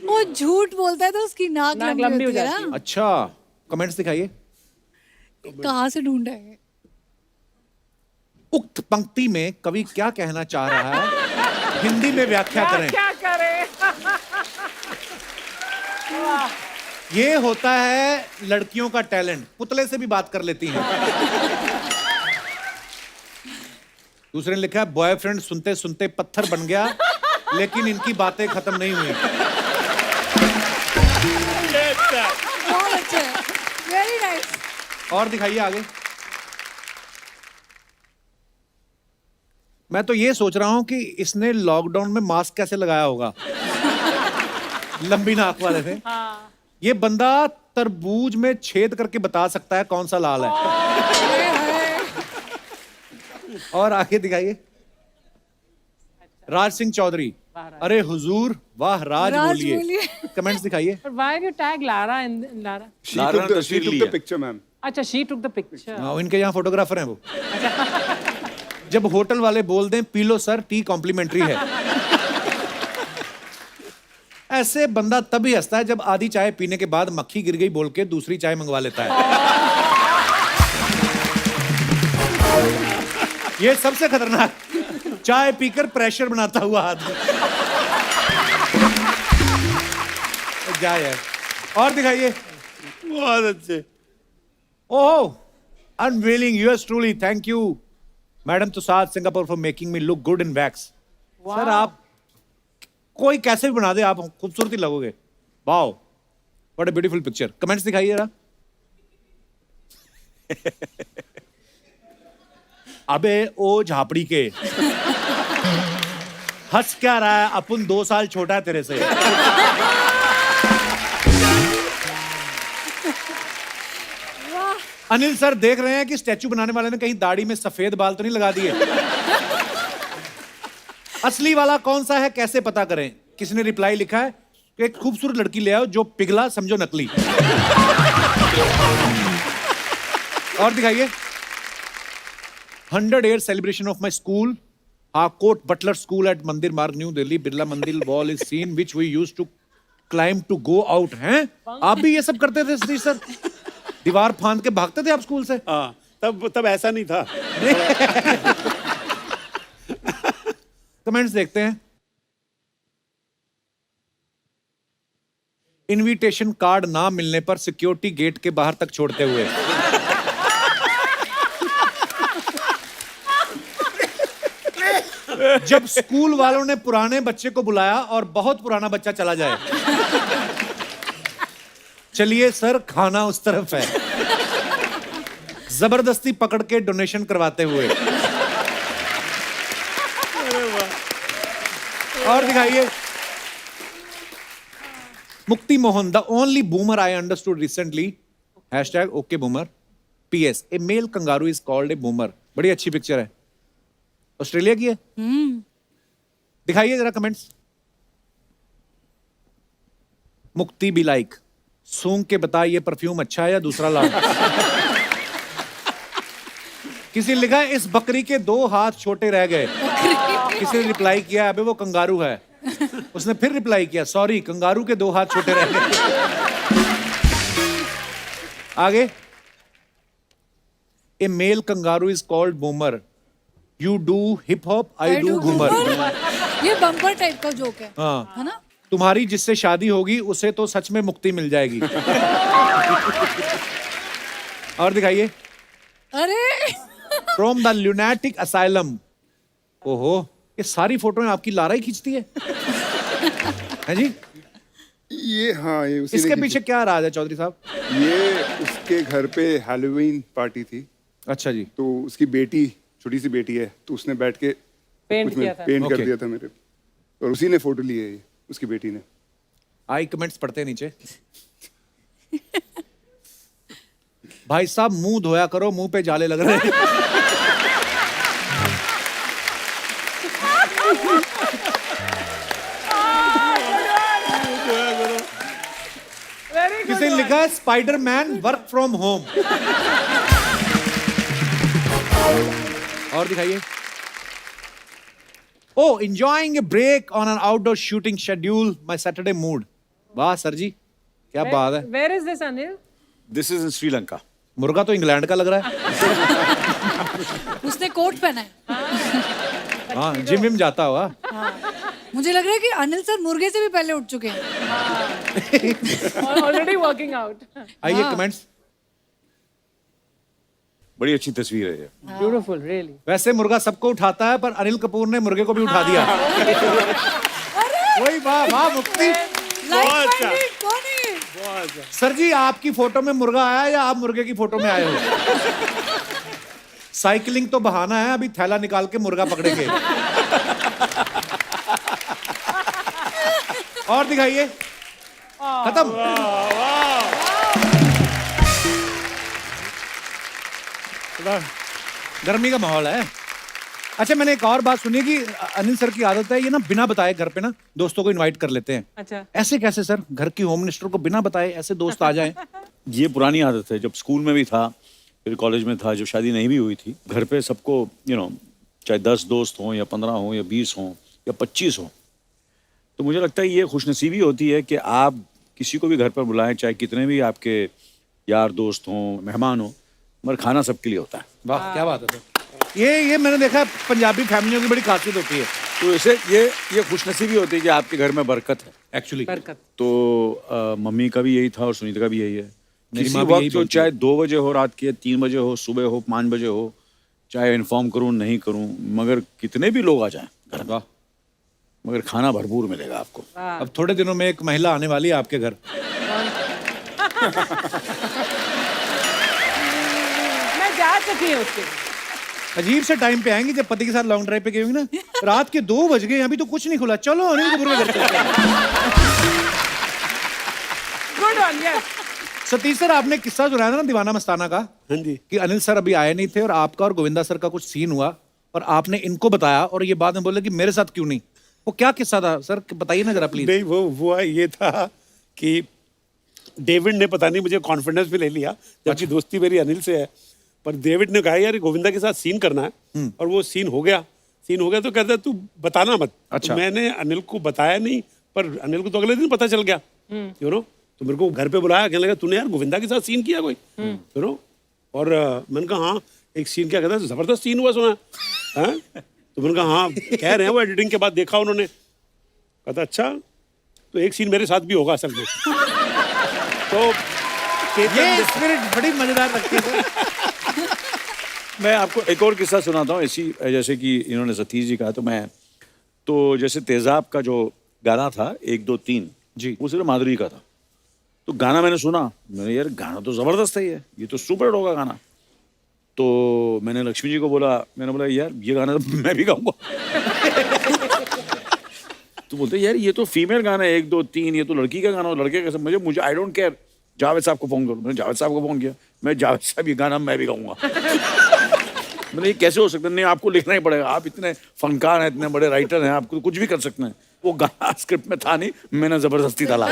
C: वो झूठ बोलता है तो उसकी नाक लंबी होती है ना।
B: अच्छा, कमेंट्स दिखाइए।
C: कहाँ से ढूंढा है?
B: उक्त पंक्ति में कवि क्या कहना चाह रहा है, हिंदी में व्याख्या करें।
G: क्या करे?
B: ये होता है लड़कियों का टैलेंट, पुतले से भी बात कर लेती हैं। दूसरे ने लिखा है बॉयफ्रेंड सुनते सुनते पत्थर बन गया, लेकिन इनकी बातें खत्म नहीं हुई।
C: बहुत अच्छा है, वेरी नाइस।
B: और दिखाइए आगे। मैं तो ये सोच रहा हूं कि इसने लॉकडाउन में मास्क कैसे लगाया होगा। लंबी नाक वाले थे। ये बंदा तरबूज में छेद करके बता सकता है कौन सा लाल है। और आगे दिखाइए। राज सिंह चौधरी, अरे हुजूर वाह राज बोलिए। कमेंट्स दिखाइए।
G: Why have you tagged Lara in Lara?
F: She took the picture, ma'am.
G: अच्छा, she took the picture.
B: इनके यहाँ फोटोग्राफर हैं वो। जब होटल वाले बोल दें P low sir, T complementary है। ऐसे बंदा तभी हंसता है जब आधी चाय पीने के बाद मक्खी गिर गई बोल के दूसरी चाय मंगवा लेता है। ये सबसे खतरनाक, चाय पीकर प्रेशर बनाता हुआ आदमी। जा यार। और दिखाइए।
E: बहुत अच्छे।
B: Oh, unveiling us truly, thank you Madame Tussauds Singapore for making me look good in wax. Sir आप कोई कैसे भी बना दे, आप खूबसूरती लगोगे। Wow, what a beautiful picture. Comments दिखाइए जरा। अबे ओ झापड़ी के, हंस क्या रहा है, अपन 2 साल छोटा है तेरे से। अनिल सर देख रहे हैं कि स्टैचू बनाने वाले ने कहीं दाढ़ी में सफेद बाल तो नहीं लगा दिए। असली वाला कौन सा है कैसे पता करें? किसी ने रिप्लाई लिखा है कि एक खूबसूरत लड़की ले आओ, जो पिघला समझो नकली। और दिखाइए। 100 year celebration of my school, our Court Butler School at Mandir Marg, New Delhi. Birla Mandir wall is seen, which we used to climb to go out हैं। आप भी ये सब करते थे सतीश सर? दीवार फांद के भागते थे आप स्कूल से?
E: हाँ, तब ऐसा नहीं था।
B: कमेंट्स देखते हैं। इनविटेशन कार्ड ना मिलने पर सिक्योरिटी गेट के बाहर तक छोड़ते हुए। जब स्कूल वालों ने पुराने बच्चे को बुलाया और बहुत पुराना बच्चा चला जाए। चलिए सर, खाना उस तरफ है। जबरदस्ती पकड़ के डोनेशन करवाते हुए। और दिखाइए। Mukti Mohan, the only boomer I understood recently, hashtag okay boomer, PS, a male kangaroo is called a boomer. बड़ी अच्छी पिक्चर है, ऑस्ट्रेलिया की है। दिखाइए जरा कमेंट्स। मुक्ति भी लाइक, सूंघ के बता ये परफ्यूम अच्छा है या दूसरा लाओ। किसी ने लिखा है इस बकरी के 2 हाथ छोटे रह गए। किसी ने रिप्लाई किया अबे वो कंगारू है। उसने फिर रिप्लाई किया सॉरी कंगारू के 2 हाथ छोटे रह गए। आगे, a male kangaroo is called boomer, you do hip hop, I do Ghoomar.
C: ये बम्पर टाइप का जोक है।
B: हाँ,
C: है ना?
B: तुम्हारी जिससे शादी होगी उसे तो सच में मुक्ति मिल जाएगी। और दिखाइए।
C: अरे
B: फ्रॉम द ल्यूनेटिक असाइलम। ओहो, ये सारी फोटोएं आपकी लारा ही खींचती है। है जी?
F: ये हाँ, ये उसी ने
B: इसके
F: की
B: पीछे क्या राज है चौधरी साहब?
F: थी। ये उसके घर पे हैलोवीन पार्टी थी,
B: अच्छा जी।
F: तो उसकी बेटी, छोटी सी बेटी है, तो उसने बैठ के
G: पेंट किया था।
F: Paint
B: Okay.
F: कर दिया था मेरे, और उसी ने फोटो ली है ये, उसकी बेटी ने।
B: आई कमेंट्स पढ़ते हैं नीचे। भाई साहब मुंह धोया करो, मुंह पे जाले लग रहे हैं।
G: Very good
B: किसी ने
G: one.
B: लिखा है स्पाइडरमैन वर्क फ्रॉम होम। और दिखाइए। Oh, enjoying a break on an outdoor shooting schedule, my Saturday mood. वाह सर जी, क्या बात है।
G: Where is this, Anil?
D: This is in Sri Lanka.
B: मुर्गा तो इंग्लैंड का लग रहा है।
C: उसने कोट पहना है।
B: हाँ, जिम विम जाता होगा।
C: मुझे लग रहा है कि अनिल सर मुर्गे से भी पहले उठ चुके हैं।
G: Already working out.
B: आइए कमेंट्स।
D: बड़ी अच्छी तस्वीर है ये।
G: Beautiful, really.
B: वैसे मुर्गा सबको उठाता है, पर अनिल कपूर ने मुर्गे को भी उठा दिया। वही, वाह वाह मुक्ति।
C: Like-minded, कौन है?
B: सर जी, आपकी फोटो में मुर्गा आया या आप मुर्गे की फोटो में आए हो? साइकिलिंग तो बहाना है, अभी थैला निकाल के मुर्गा पकड़ेंगे। और दिखाइए। खत्म। गर्मी का माहौल है। अच्छा, मैंने एक और बात सुनी कि अनिल सर की आदत है ये ना, बिना बताए घर पे ना दोस्तों को इनवाइट कर लेते हैं।
G: अच्छा।
B: ऐसे कैसे सर? घर की होम मिनिस्टर को बिना बताए ऐसे दोस्त आ जाएं?
D: ये पुरानी आदत है, जब स्कूल में भी था, फिर कॉलेज में था, जब शादी नहीं भी हुई थी, घर पे सबको चाहे 10 दोस्त हों या 15 हों या 20 हों या 25 हों, तो मुझे लगता है ये खुशनसीबी होती है कि आप किसी को भी घर पर बुलाएं, चाहे कितने भी आपके यार दोस्त हों, मेहमान हों, मगर खाना सबके लिए होता है।
B: वाह, क्या बात है सर। ये मैंने देखा है, पंजाबी फैमिलियों की बड़ी खासियत होती है
D: तो इसे ये खुशनसीबी होती है कि आपके घर में बरकत है
B: एक्चुअली।
G: बरकत।
D: तो मम्मी का भी यही था और सुनीता का भी यही है।
B: मेरी
D: किसी
B: माँ भी यही
D: वक्त, तो
B: बोलती
D: चाहे 2 बजे हो रात के, 3 बजे हो, सुबह हो, 5 बजे हो, चाहे इन्फॉर्म करूं नहीं करूं, मगर कितने भी लोग आ जाएं घर में,
B: वाह।
D: मगर खाना भरपूर मिलेगा आपको।
B: अब थोड़े दिनों में एक महिला आने वाली है आपके घर।
G: मैं जा चुकी हूँ उसके।
B: अजीब से टाइम पे आएंगी जब पति के साथ लॉन्ग ड्राइव पे गई होंगी ना। रात के 2 बज गए, अभी तो कुछ नहीं खुला, चलो अनिल कपूर के घर चलते हैं।
G: Good one, yes.
B: Satish sir, आपने किस्सा सुनाया था ना दीवाना मस्ताना का,
E: हाँ जी।
B: कि अनिल सर अभी आए नहीं थे और आपका और गोविंदा सर का कुछ सीन हुआ और आपने इनको बताया और ये बाद में बोले कि मेरे साथ क्यों नहीं। वो क्या किस्सा था सर, बताइए ना जरा प्लीज।
E: नहीं, वो हुआ ये था कि डेविड ने, पता नहीं, मुझे कॉन्फिडेंस भी ले लिया, जबकि दोस्ती मेरी अनिल से है, पर डेविड ने कहा यार गोविंदा के साथ सीन करना है, और वो सीन हो गया तो कहता तू बताना मत।
B: अच्छा।
E: तो मैंने अनिल को बताया नहीं, पर अनिल को तो अगले दिन पता चल गया। यू नो, तो मेरे को घर पे बुलाया, कहने लगा तूने यार गोविंदा के साथ सीन किया कोई, यू नो, और मैंने कहा हाँ एक सीन, क्या कहता है, जबरदस्त सीन हुआ सुना है, तो मैंने कहा हाँ कह रहे हैं वो एडिटिंग के बाद देखा उन्होंने, कहता अच्छा तो एक सीन मेरे साथ भी होगा असल में। तो
B: ये स्पिरिट बड़ी मजेदार लगती है।
D: मैं आपको एक और किस्सा सुनाता हूँ ऐसी, जैसे कि इन्होंने सतीश जी कहा, तो जैसे तेजाब का जो गाना था 1 2 3
B: जी,
D: वो सिर्फ माधुरी का था। तो गाना मैंने सुना, मैंने यार गाना तो जबरदस्त है, ये तो सुपर हिट होगा गाना। तो मैंने लक्ष्मी जी को बोला, मैंने बोला यार ये गाना तो मैं भी गाऊंगा। तो बोलते यार ये तो फीमेल गाना है 1 2 3, ये तो लड़की का गाना हो, लड़के का, मुझे आई डोंट केयर, जावेद साहब को फोन करो। मैंने जावेद साहब को फोन किया, मैं जावेद साहब ये गाना मैं भी गाऊंगा। मैंने ये कैसे हो सकता है, नहीं आपको लिखना ही पड़ेगा, आप इतने फनकार हैं, इतने बड़े राइटर हैं, आपको कुछ भी कर सकते हैं। वो गाना स्क्रिप्ट में था नहीं, मैंने जबरदस्ती डाला।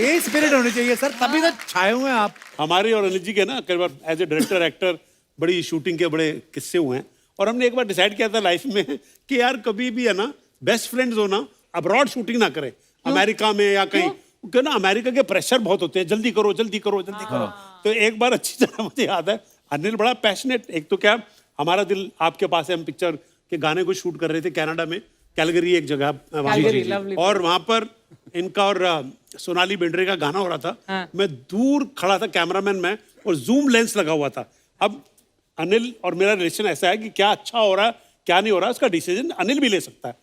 B: ये स्पिरिट होनी चाहिए सर, तभी तो छाए हुए हैं आप।
E: हमारे और अनिल जी के ना कई बार एज ए डायरेक्टर एक्टर बड़ी शूटिंग के बड़े किस्से हुए हैं, और हमने एक बार डिसाइड किया था लाइफ में कि यार कभी भी है ना बेस्ट फ्रेंड्स हो ना, अब्रॉड शूटिंग ना करें, अमेरिका में या कहीं, क्यों ना अमेरिका के प्रेशर बहुत होते हैं, जल्दी करो जल्दी करो जल्दी करो। तो एक बार अच्छी तरह मुझे याद है, अनिल बड़ा पैशनेट, एक तो क्या हमारा दिल आपके पास है, हम पिक्चर के गाने को शूट कर रहे थे कनाडा में, कैलगरी एक जगह वहाँ पर, और वहाँ पर इनका और सोनाली बेंद्रे का गाना हो रहा था। मैं दूर खड़ा था कैमरामैन में, और जूम लेंस लगा हुआ था। अब अनिल और मेरा रिलेशन ऐसा है कि क्या अच्छा हो रहा है क्या नहीं हो रहा है उसका डिसीजन अनिल भी ले सकता है,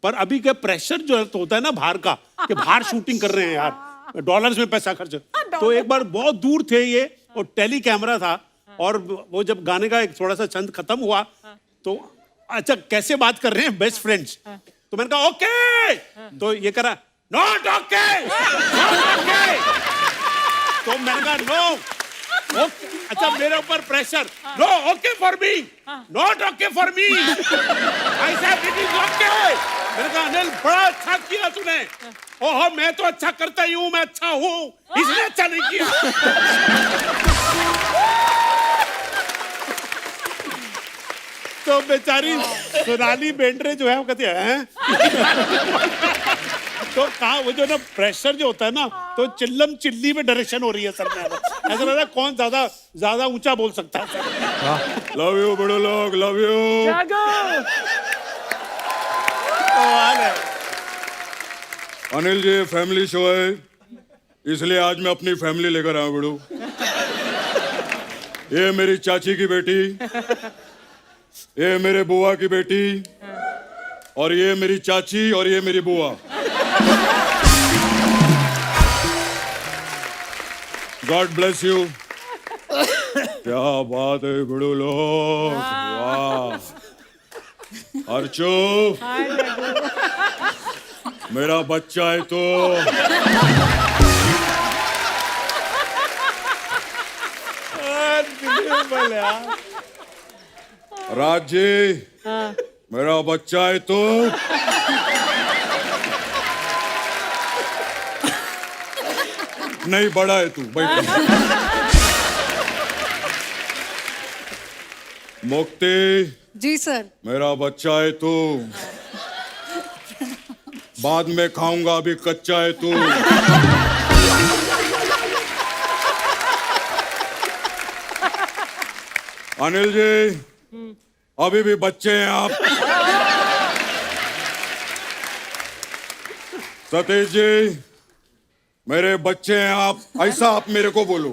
E: पर अभी का प्रेशर जो तो होता है ना बाहर का, कि बाहर शूटिंग कर रहे हैं यार, डॉलर्स में पैसा खर्च। तो एक बार बहुत दूर थे ये, और टेली कैमरा था, और वो जब गाने का एक थोड़ा सा छंद खत्म हुआ, तो अच्छा कैसे बात कर रहे हैं बेस्ट फ्रेंड्स, तो मैंने कहा ओके, तो ये करा नॉट ओके, तो मैंने कहा नो ओके, अच्छा मेरे ऊपर pressure, no okay for me, not okay for me, I said it is okay. मैंने कहा अनिल बड़ा अच्छा किया तूने, ओहो मैं तो अच्छा करता ही हूँ, मैं अच्छा हूँ, इसने अच्छा नहीं किया। तो बेचारी सोनाली बेंद्रे जो है वो कहती है तो कहा वो जो ना प्रेशर जो होता है ना, तो चिल्लम चिल्ली में डायरेक्शन हो रही है सर में, ऐसा लग रहा है कौन ज्यादा ऊंचा बोल सकता है सर।
D: लव यू बड़े लोग, love you. Anil ji family show है, इसलिए आज मैं अपनी फैमिली लेकर आया बड़ू। ये मेरी चाची की बेटी, ये मेरे बुआ की बेटी, और ये मेरी चाची, और ये मेरी बुआ। God bless you. क्या बात है बड़ू लोग, वाह। अर्चो मेरा बच्चा है तो राज जी मेरा बच्चा है तो नहीं बड़ा है तू, बैठ। मुक्ति
C: जी सर।
D: मेरा बच्चा है तू, बाद में खाऊंगा, अभी कच्चा है तू। अनिल जी अभी भी बच्चे हैं आप। सतीश जी मेरे बच्चे हैं आप, ऐसा आप मेरे को बोलो।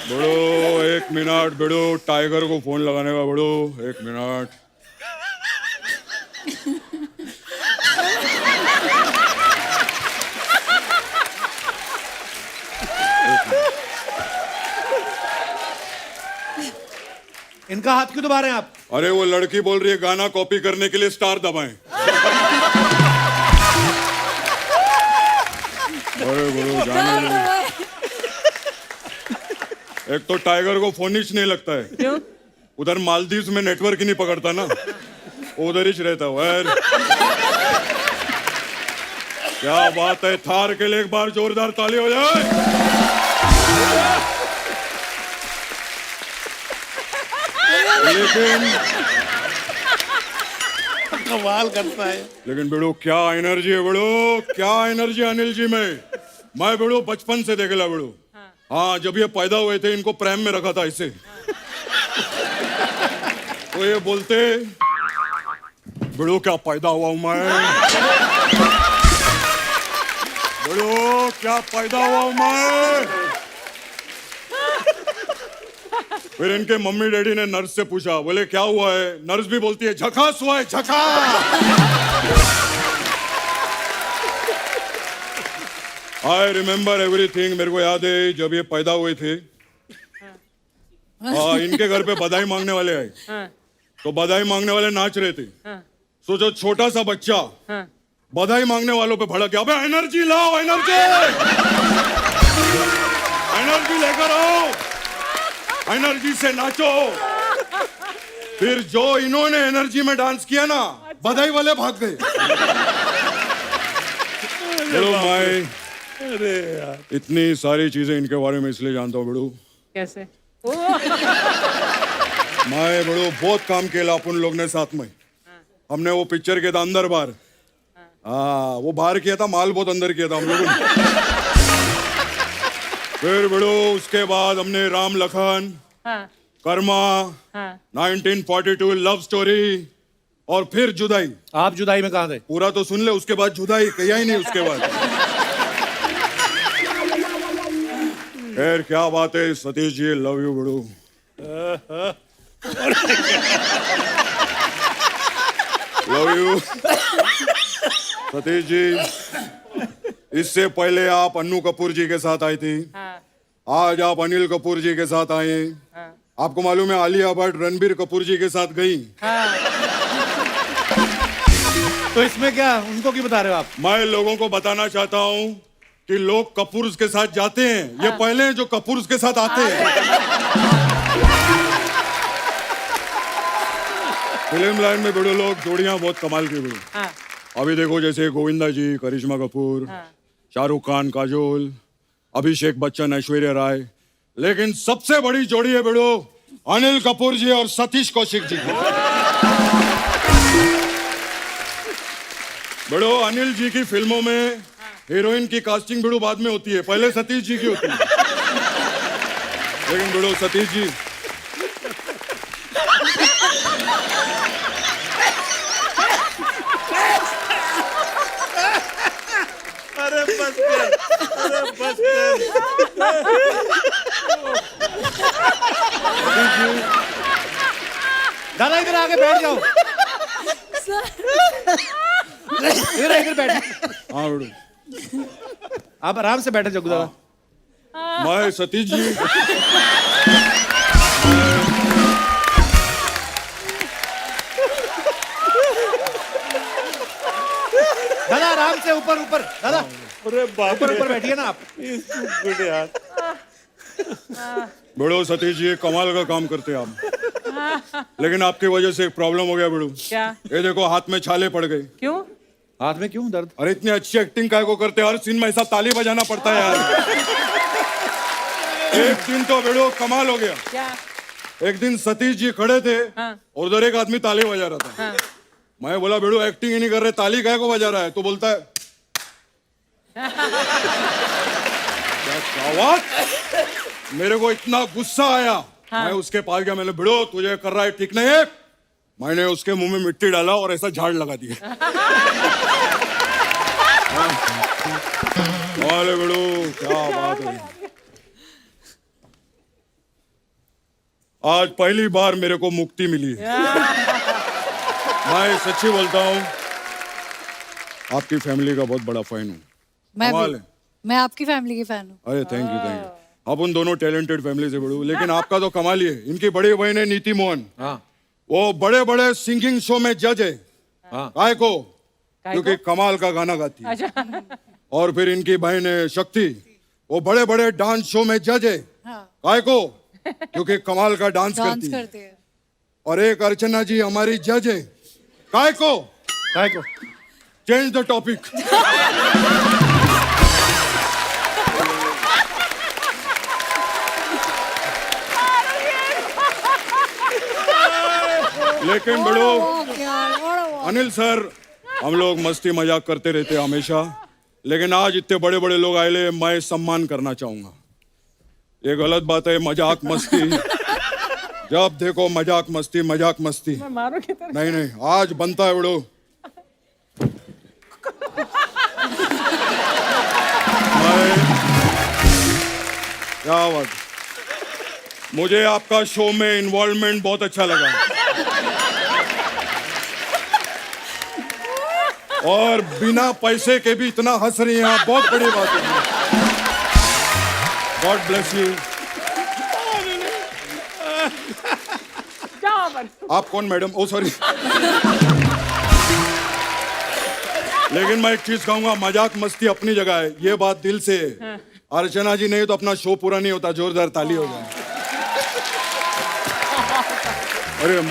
D: बड़ो 1 मिनट, बड़ो टाइगर को फोन लगाने का, बड़ो 1 मिनट।
B: इनका हाथ क्यों दबा रहे हैं आप?
D: अरे वो लड़की बोल रही है गाना कॉपी करने के लिए स्टार दबाएं। अरे बोलो जाने दो। एक तो टाइगर को फोन ही नहीं लगता है,
G: क्यों?
D: उधर मालदीव में नेटवर्क ही नहीं पकड़ता ना, उधर ही रहता है। क्या बात है, थार के लिए एक बार जोरदार ताली हो जाए।
E: कमाल करता है।
F: लेकिन बेड़ो क्या एनर्जी है बेड़ो, क्या एनर्जी अनिल जी में। मैं बेड़ो बचपन से देखेला बेड़ो। हाँ, जब ये पैदा हुए थे इनको प्रेम में रखा था इसे। तो ये बोलते बेड़ो क्या पैदा हुआ हूं मैं, बेड़ो क्या पैदा हुआ हूं मैं। फिर इनके मम्मी डैडी ने नर्स से पूछा, बोले क्या हुआ है। नर्स भी बोलती है झकास हुआ है, झकास। I remember everything. मेरे को याद है जब ये पैदा हुए थे, इनके घर पे बधाई मांगने वाले आए, तो बधाई मांगने वाले नाच रहे थे। सो जो छोटा सा बच्चा बधाई मांगने वालों पे भड़क गया, अबे एनर्जी लाओ, एनर्जी, एनर्जी लेकर आओ, एनर्जी से नाचो। फिर जो इन्होंने एनर्जी में डांस किया ना, बधाई वाले भाग गए। चलो माई,
E: अरे यार,
F: इतनी सारी चीजें इनके बारे में इसलिए जानता हूँ बेड़ू।
G: कैसे?
F: मैं बेड़ू बहुत काम किया अपन लोग ने साथ में। हमने वो पिक्चर किया था अंदर बार। हाँ, वो बाहर किया था, माल बहुत अंदर किया था हम लोगों ने। फिर बेड़ू उसके बाद हमने राम लखन, कर्मा, 1942 लव स्टोरी, और फिर जुदाई।
B: आप जुदाई में कहाँ थे?
F: पूरा तो सुन ले, उसके बाद जुदाई कहीं ही नहीं उसके बाद। खैर क्या बात है सतीश जी, लव यू बड़ू। Love you Satish ji. इससे पहले आप अन्नू कपूर जी के साथ आई थी, आज आप अनिल कपूर जी के साथ आए। आपको मालूम है आलिया भट्ट रणबीर कपूर जी के साथ गई।
B: तो इसमें क्या, उनको क्यों बता रहे हो आप?
F: मैं लोगों को बताना चाहता हूँ कि लोग कपूर के साथ जाते हैं, ये पहले हैं जो कपूर के साथ आते हैं। फिल्म लाइन में बड़े लोग जोड़ियां बहुत कमाल की बड़ी। अभी देखो जैसे गोविंदा जी, करिश्मा कपूर, शाहरुख खान, काजोल, अभिषेक बच्चन, ऐश्वर्या राय, लेकिन सबसे बड़ी जोड़ी है बेड़ो अनिल कपूर जी और सतीश कौशिक जी की। बेड़ो अनिल जी की फिल्मों में हीरोइन की कास्टिंग बेड़ो बाद में होती है, पहले सतीश जी की होती है। लेकिन बेड़ो सतीश जी
E: अरे बस कर, अरे बस कर।
B: दादा इधर आके बैठ जाओ। इधर इधर बैठ।
F: हाँ बेड़ो,
B: आप आराम से बैठे जग्गू दादा।
F: मैं सतीश जी
B: दादा आराम से, ऊपर ऊपर दादा,
E: अरे बाप
B: ऊपर
E: रे,
B: ऊपर बैठिए ना आप।
E: गुड यार।
F: बेड़ो सतीश जी कमाल का काम करते हैं आप, लेकिन आपकी वजह से एक प्रॉब्लम हो गया बेड़ो।
G: क्या?
F: ये देखो हाथ में छाले पड़ गए।
G: क्यों?
B: हाथ में क्यों दर्द?
F: अरे इतनी अच्छी एक्टिंग काय को करते हैं, हर सीन में ऐसा ताली बजाना पड़ता है यार। एक दिन तो बेड़ो कमाल हो गया।
G: क्या?
F: एक दिन सतीश जी खड़े थे और उधर एक आदमी ताली बजा रहा था। मैं बोला बेड़ो एक्टिंग ही नहीं कर रहे, ताली काय को बजा रहा है? तो बोलता है क्या बात। मेरे को इतना गुस्सा आया, मैं उसके पास गया, मैंने बेड़ो तुझे कर रहा है ठीक नहीं है। मैंने उसके मुंह में मिट्टी डाला और ऐसा झाड़ लगा दिया। वाले बेड़ो क्या बात है। आज पहली बार मेरे को मुक्ति मिली है। मैं सच्ची बोलता हूँ, आपकी फैमिली का बहुत बड़ा फैन हूँ। कमाल है।
C: मैं आपकी फैमिली की फैन हूँ।
F: अरे थैंक यू थैंक यू। आप उन दोनों टैलेंटेड फैमिली से बड़े हो, लेकिन आपका तो कमाल ही है। इनकी बड़ी बहन है नीति मोहन, वो बड़े बड़े सिंगिंग शो में जज है। काय को? क्योंकि कमाल का गाना गाती है। और फिर इनकी बहन है शक्ति, वो बड़े बड़े डांस शो में जज है। काय को? क्योंकि कमाल का डांस करती है।
C: करते हैं।
F: और एक अर्चना जी हमारी जज है। काय को?
B: काय को?
F: Change the topic. लेकिन बड़ो अनिल सर, हम लोग मस्ती मजाक करते रहते हैं हमेशा, लेकिन आज इतने बड़े बड़े लोग आए, मैं सम्मान करना चाहूंगा। ये गलत बात है, मजाक मस्ती, जब देखो मजाक मस्ती मजाक मस्ती।
G: मारो की तरह।
F: नहीं नहीं, आज बनता है बड़ो। क्या बात, मुझे आपका शो में इन्वॉल्वमेंट बहुत अच्छा लगा और बिना पैसे के भी इतना हंस रही हैं आप, बहुत बड़ी बात है। God bless you.
G: जाओ बस।
F: आप कौन मैडम? ओ सॉरी। लेकिन मैं एक चीज कहूंगा, मजाक मस्ती अपनी जगह है, ये बात दिल से है। अर्चना जी नहीं तो अपना शो पूरा नहीं होता, जोरदार ताली हो जाए। अरे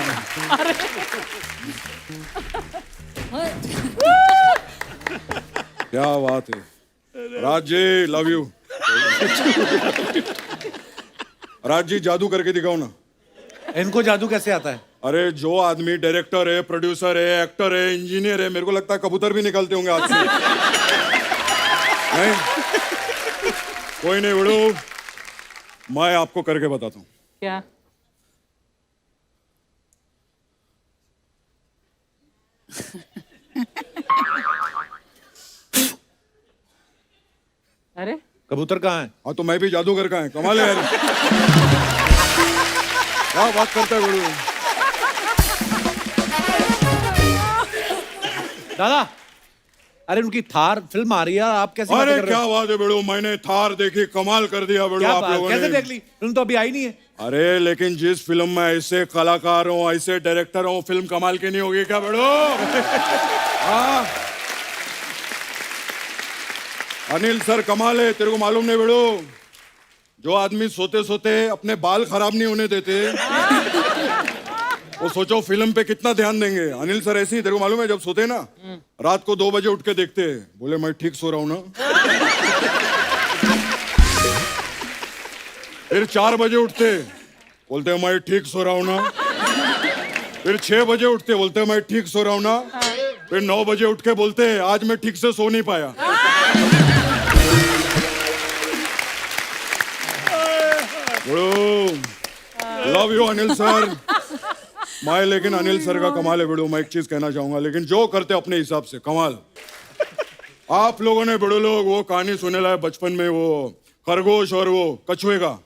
F: क्या बात है। Raj ji love you. राज जी जादू करके दिखाओ ना।
B: इनको जादू कैसे आता है?
F: अरे जो आदमी डायरेक्टर है, प्रोड्यूसर है, एक्टर है, इंजीनियर है, मेरे को लगता है कबूतर भी निकलते होंगे आज से। नहीं कोई नहीं बड़ो, मैं आपको करके बताता हूँ।
G: क्या? अरे
B: कबूतर कहाँ है?
F: हाँ तो मैं भी जादूगर का है, कमाल है यार। क्या बात करता है बड़ो।
B: दादा, अरे उनकी थार फिल्म आ रही है, आप कैसे बातें
F: अरे
B: कर रहे
F: क्या
B: हो?
F: बात है बड़ो, मैंने थार देखी, कमाल कर दिया बड़ो
B: क्या
F: आप
B: बात,
F: लोगों
B: कैसे
F: ने।
B: देख ली? फिल्म तो अभी आई नहीं है।
F: अरे लेकिन जिस फिल्म में ऐसे कलाकार हो, ऐसे डायरेक्टर हो, फिल्म कमाल की नहीं होगी क्या बड़ो? हाँ अनिल सर कमाल है, तेरे को मालूम नहीं बड़ो, जो आदमी सोते सोते अपने बाल खराब नहीं होने देते, वो सोचो फिल्म पे कितना ध्यान देंगे। अनिल सर ऐसे ही, तेरे को मालूम है, जब सोते ना रात को 2 बजे उठ के देखते, बोले मैं ठीक सो रहा हूं ना। फिर 4 बजे उठते, बोलते मैं ठीक सो रहा हूं ना। फिर 6 बजे उठते, बोलते मैं ठीक सो रहा हूं ना। फिर 9 बजे उठ के बोलते आज मैं ठीक से सो नहीं पाया। Love you Anil sir. मैं लेकिन अनिल सर का कमाल है बड़ो, मैं एक चीज कहना चाहूंगा, लेकिन जो करते अपने हिसाब से कमाल। आप लोगों ने बड़े लोग वो कहानी सुने लाए बचपन में, वो खरगोश और वो कछुए का,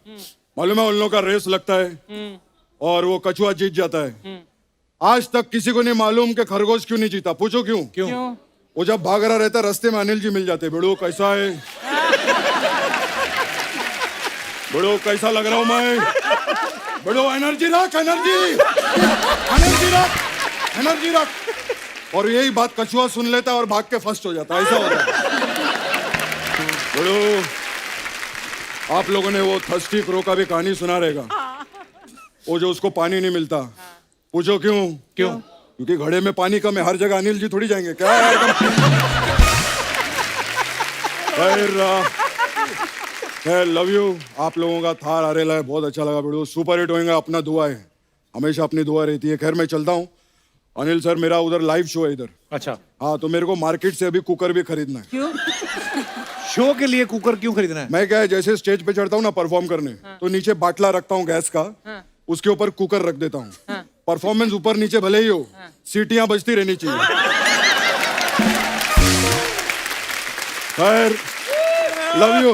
F: मालूम है उन लोगों का रेस लगता है और वो कछुआ जीत जाता है। आज तक किसी को नहीं मालूम कि खरगोश क्यों नहीं जीता, पूछो क्यों?
B: क्यों?
F: वो जब भाग रहा रहता रास्ते में अनिल जी मिल जाते, बड़ो कैसा है, बड़ो कैसा लग रहा हूं मैं, बड़ो एनर्जी रख, एनर्जी एनर्जी रख, एनर्जी रख। और यही बात कछुआ सुन लेता है और भाग के फर्स्ट हो जाता है, ऐसा होता है। बड़ो आप लोगों ने वो थर्स्टी क्रो का भी कहानी सुना रहेगा, वो जो उसको पानी नहीं मिलता, पूछो क्यों?
B: क्यों?
F: क्योंकि घड़े में पानी कम है, हर जगह अनिल जी थोड़ी जाएंगे क्या यार। Love you. आप लोगों का थार आ रहा है, बहुत अच्छा लगा बड़ो, सुपर हिट होएगा, अपना दुआ है, हमेशा अपनी दुआ रहती है। खैर मैं चलता हूँ। अनिल सर मेरा उधर लाइव शो है इधर।
B: अच्छा,
F: हाँ तो मेरे को मार्केट से अभी कुकर भी खरीदना है।
G: क्यों?
B: शो के लिए कुकर क्यों खरीदना है?
F: मैं क्या है, जैसे स्टेज पे चढ़ता हूँ ना परफॉर्म करने, तो नीचे बाटला रखता हूँ गैस का, उसके ऊपर कुकर रख देता हूँ। परफॉर्मेंस ऊपर नीचे भले ही हो, सीटियां बजती रहनी चाहिए। खैर लव यू,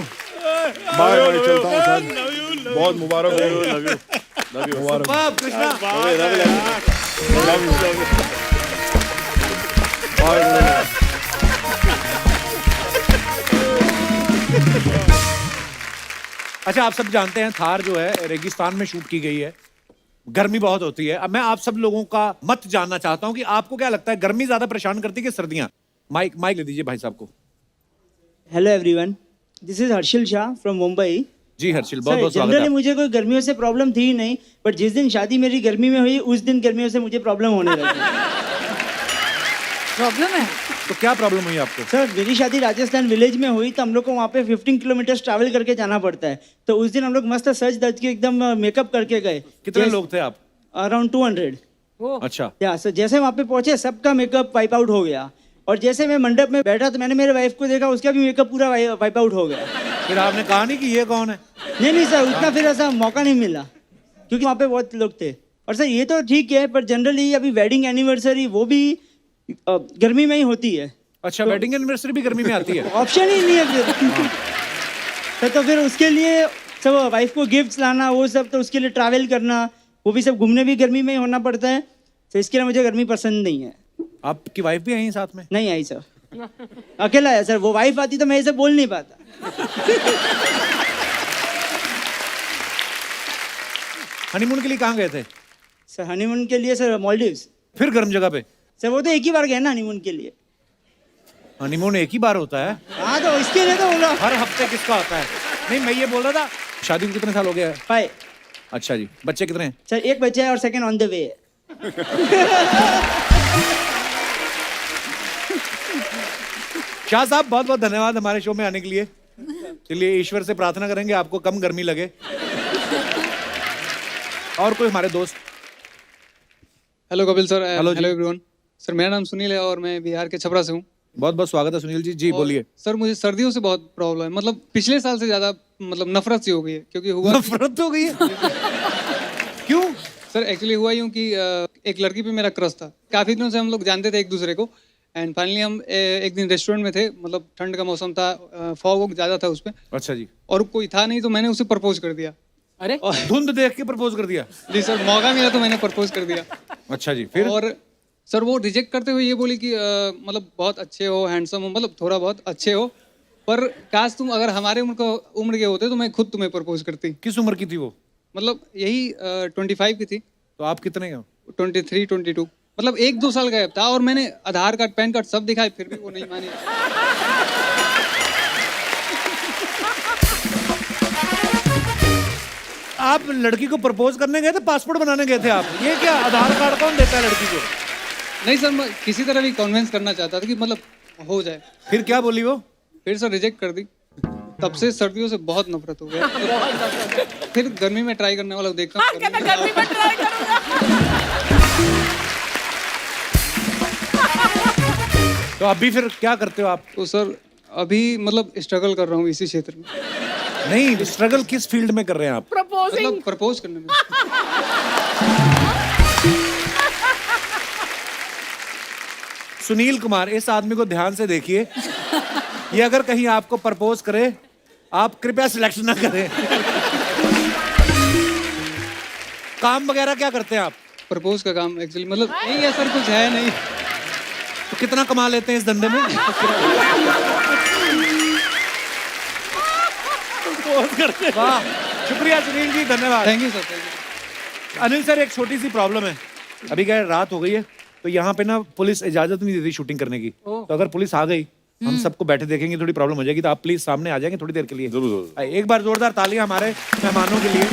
F: बाय बाय, चलता हूँ सर, बहुत मुबारक हो। मुबारक।
B: बाप कृष्णा,
F: लव यू, बाय।
B: अच्छा आप सब जानते हैं थार जो है रेगिस्तान में शूट की गई है, गर्मी बहुत होती है। अब मैं आप सब लोगों का मत जानना चाहता हूं कि आपको क्या लगता है, गर्मी ज्यादा परेशान करती है कि सर्दियां? माइक माइक ले दीजिए भाई साहब को।
I: Hello everyone, this is Harshil Shah from Mumbai.
B: जी हर्षिल, बहुत बहुत स्वागत
I: जनरली
B: है।
I: मुझे कोई गर्मियों से प्रॉब्लम थी ही नहीं, बट जिस दिन शादी मेरी गर्मी में हुई उस दिन गर्मियों से मुझे प्रॉब्लम होने लगी।
C: प्रॉब्लम है?
B: तो क्या प्रॉब्लम हुई आपको?
I: सर मेरी शादी राजस्थान विलेज में हुई, तो हम लोग को वहाँ पे 15 किलोमीटर ट्रैवल करके जाना पड़ता है। तो उस दिन हम लोग मस्त सज धज के एकदम मेकअप करके गए।
B: कितने लोग थे आप?
I: अराउंड 200।
B: अच्छा
I: या सर जैसे वहाँ पे पहुंचे सबका मेकअप वाइप आउट हो गया, और जैसे मैं मंडप में बैठा तो मैंने मेरे वाइफ को देखा, उसका भी मेकअप पूरा वाइप आउट हो गया।
B: फिर आपने कहा नहीं कि ये कौन है?
I: नहीं सर, उतना फिर ऐसा मौका नहीं मिला क्योंकि वहाँ पे बहुत लोग थे। और सर ये तो ठीक है, पर जनरली अभी वेडिंग एनिवर्सरी वो भी गर्मी में ही होती है।
B: अच्छा, वेडिंग एनिवर्सरी भी गर्मी में आती है?
I: ऑप्शन ही नहीं है फिर। तो फिर उसके लिए सब वाइफ को गिफ्ट्स लाना, वो सब, तो उसके लिए ट्रैवल करना, वो भी सब घूमने भी गर्मी में ही होना पड़ता है। तो इसके लिए मुझे गर्मी पसंद नहीं है।
B: आपकी वाइफ भी आई साथ में?
I: नहीं आई सर, अकेला है सर। वो वाइफ आती तो मैं ऐसे बोल नहीं पाता।
B: हनीमून के लिए कहाँ गए थे?
I: सर हनीमून के लिए सर मालदीव्स।
B: फिर गर्म जगह पे?
I: सर वो तो एक ही बार गए ना हनीमून के लिए।
B: हनीमून एक ही बार होता है?
I: हाँ तो इसके लिए तो बोला।
B: हर हफ्ते किसका होता है? नहीं, मैं ये बोल रहा था शादी को कितने साल हो गया है?
I: 5।
B: अच्छा जी, बच्चे कितने हैं?
I: सर एक बच्चा है और सेकंड ऑन द वे है।
B: शाह साहब बहुत बहुत धन्यवाद हमारे शो में आने के लिए। चलिए ईश्वर से प्रार्थना करेंगे आपको कम गर्मी लगे। और कोई हमारे दोस्त?
J: Hello Kapil sir.
B: हेलो जी।
J: एवरीवन। सर मेरा नाम सुनील है और मैं बिहार के छपरा से हूँ।
B: बहुत बहुत स्वागत है सुनील जी। जी बोलिए।
J: सर मुझे सर्दियों से बहुत प्रॉब्लम है, मतलब पिछले साल से ज्यादा मतलब नफरत सी हो गई है। क्योंकि हुआ
B: नफरत हो गई है? क्यों?
J: सर एक्चुअली हुआ यूँ कि एक लड़की पे मेरा क्रश था। काफी दिनों से हम लोग जानते थे एक दूसरे को, एंड फाइनली हम एक दिन रेस्टोरेंट में थे, मतलब ठंड का मौसम था, फॉग ज्यादा था उसपे।
B: अच्छा जी।
J: और कोई था नहीं तो मैंने उसे प्रपोज कर दिया।
G: अरे
B: धुंध देख के प्रपोज कर दिया?
J: जी सर, मौका मिला तो मैंने प्रपोज कर दिया।
B: अच्छा जी, फिर?
J: और सर वो रिजेक्ट करते हुए ये बोली कि मतलब बहुत अच्छे हो, हैंडसम हो, मतलब थोड़ा बहुत अच्छे हो, पर काश तुम अगर हमारे उम्र के होते तो मैं खुद तुम्हें प्रपोज करती।
B: किस उम्र की थी वो?
J: मतलब यही 25 की थी।
B: तो आप कितने के हो?
J: 23, 22, मतलब 1-2 साल गैप था। और मैंने आधार कार्ड, पैन कार्ड सब दिखाए, फिर भी वो नहीं मानी।
B: आप लड़की को प्रपोज करने गए थे, पासपोर्ट बनाने गए थे आप? ये क्या आधार कार्ड कौन देता है लड़की को?
J: नहीं सर, मैं किसी तरह भी कन्विंस करना चाहता था कि मतलब हो जाए।
B: फिर क्या बोली वो?
J: फिर सर रिजेक्ट कर दी। तब से सर्दियों से बहुत नफरत हो गया। फिर गर्मी में ट्राई करने वाला देखता हूँ।
G: कहता गर्मी में ट्राई करूंगा।
B: तो अभी फिर क्या करते हो आप?
J: तो सर अभी मतलब स्ट्रगल कर रहा हूँ इसी क्षेत्र में।
B: नहीं, स्ट्रगल किस फील्ड में कर रहे हैं आप?
G: प्रपोजिंग।
J: मतलब प्रपोज करने में।
B: सुनील कुमार, इस आदमी को ध्यान से देखिए। ये अगर कहीं आपको प्रपोज करे, आप कृपया सिलेक्ट ना करें। काम वगैरह क्या करते हैं आप?
J: प्रपोज का काम एक्चुअली मतलब नहीं है सर, कुछ है नहीं।
B: तो कितना कमा लेते हैं इस धंधे में? वाह, शुक्रिया सुनील जी, धन्यवाद।
J: Thank you sir, thank you.
B: Anil sir, एक छोटी सी प्रॉब्लम है। अभी क्या है, रात हो गई है, तो यहाँ पे ना पुलिस इजाजत नहीं देती शूटिंग करने की। तो अगर पुलिस आ गई, हम सबको बैठे देखेंगे, थोड़ी प्रॉब्लम हो जाएगी। तो आप प्लीज सामने आ जाएंगे थोड़ी देर के लिए?
D: जरूर।
B: एक बार जोरदार तालियां हमारे मेहमानों के लिए।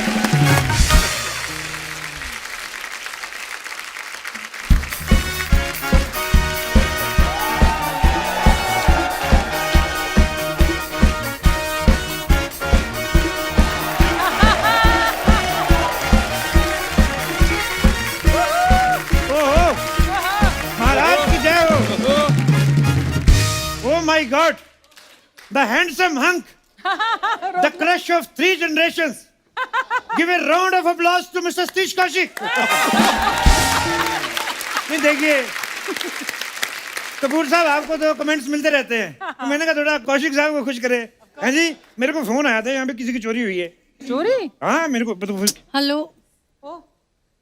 B: महाराज की जय हो। Oh my God, the handsome hunk, the crush of 3 generations. Give a round of applause to Mr. Satish Kaushik. नहीं देखिए, कपूर साहब आपको तो कमेंट्स मिलते रहते हैं, तो मैंने कहा थोड़ा कौशिक साहब को खुश करे। हाँ जी, मेरे को फोन आया था, यहाँ पे किसी की चोरी हुई है।
G: चोरी?
B: हाँ, मेरे को
C: हेलो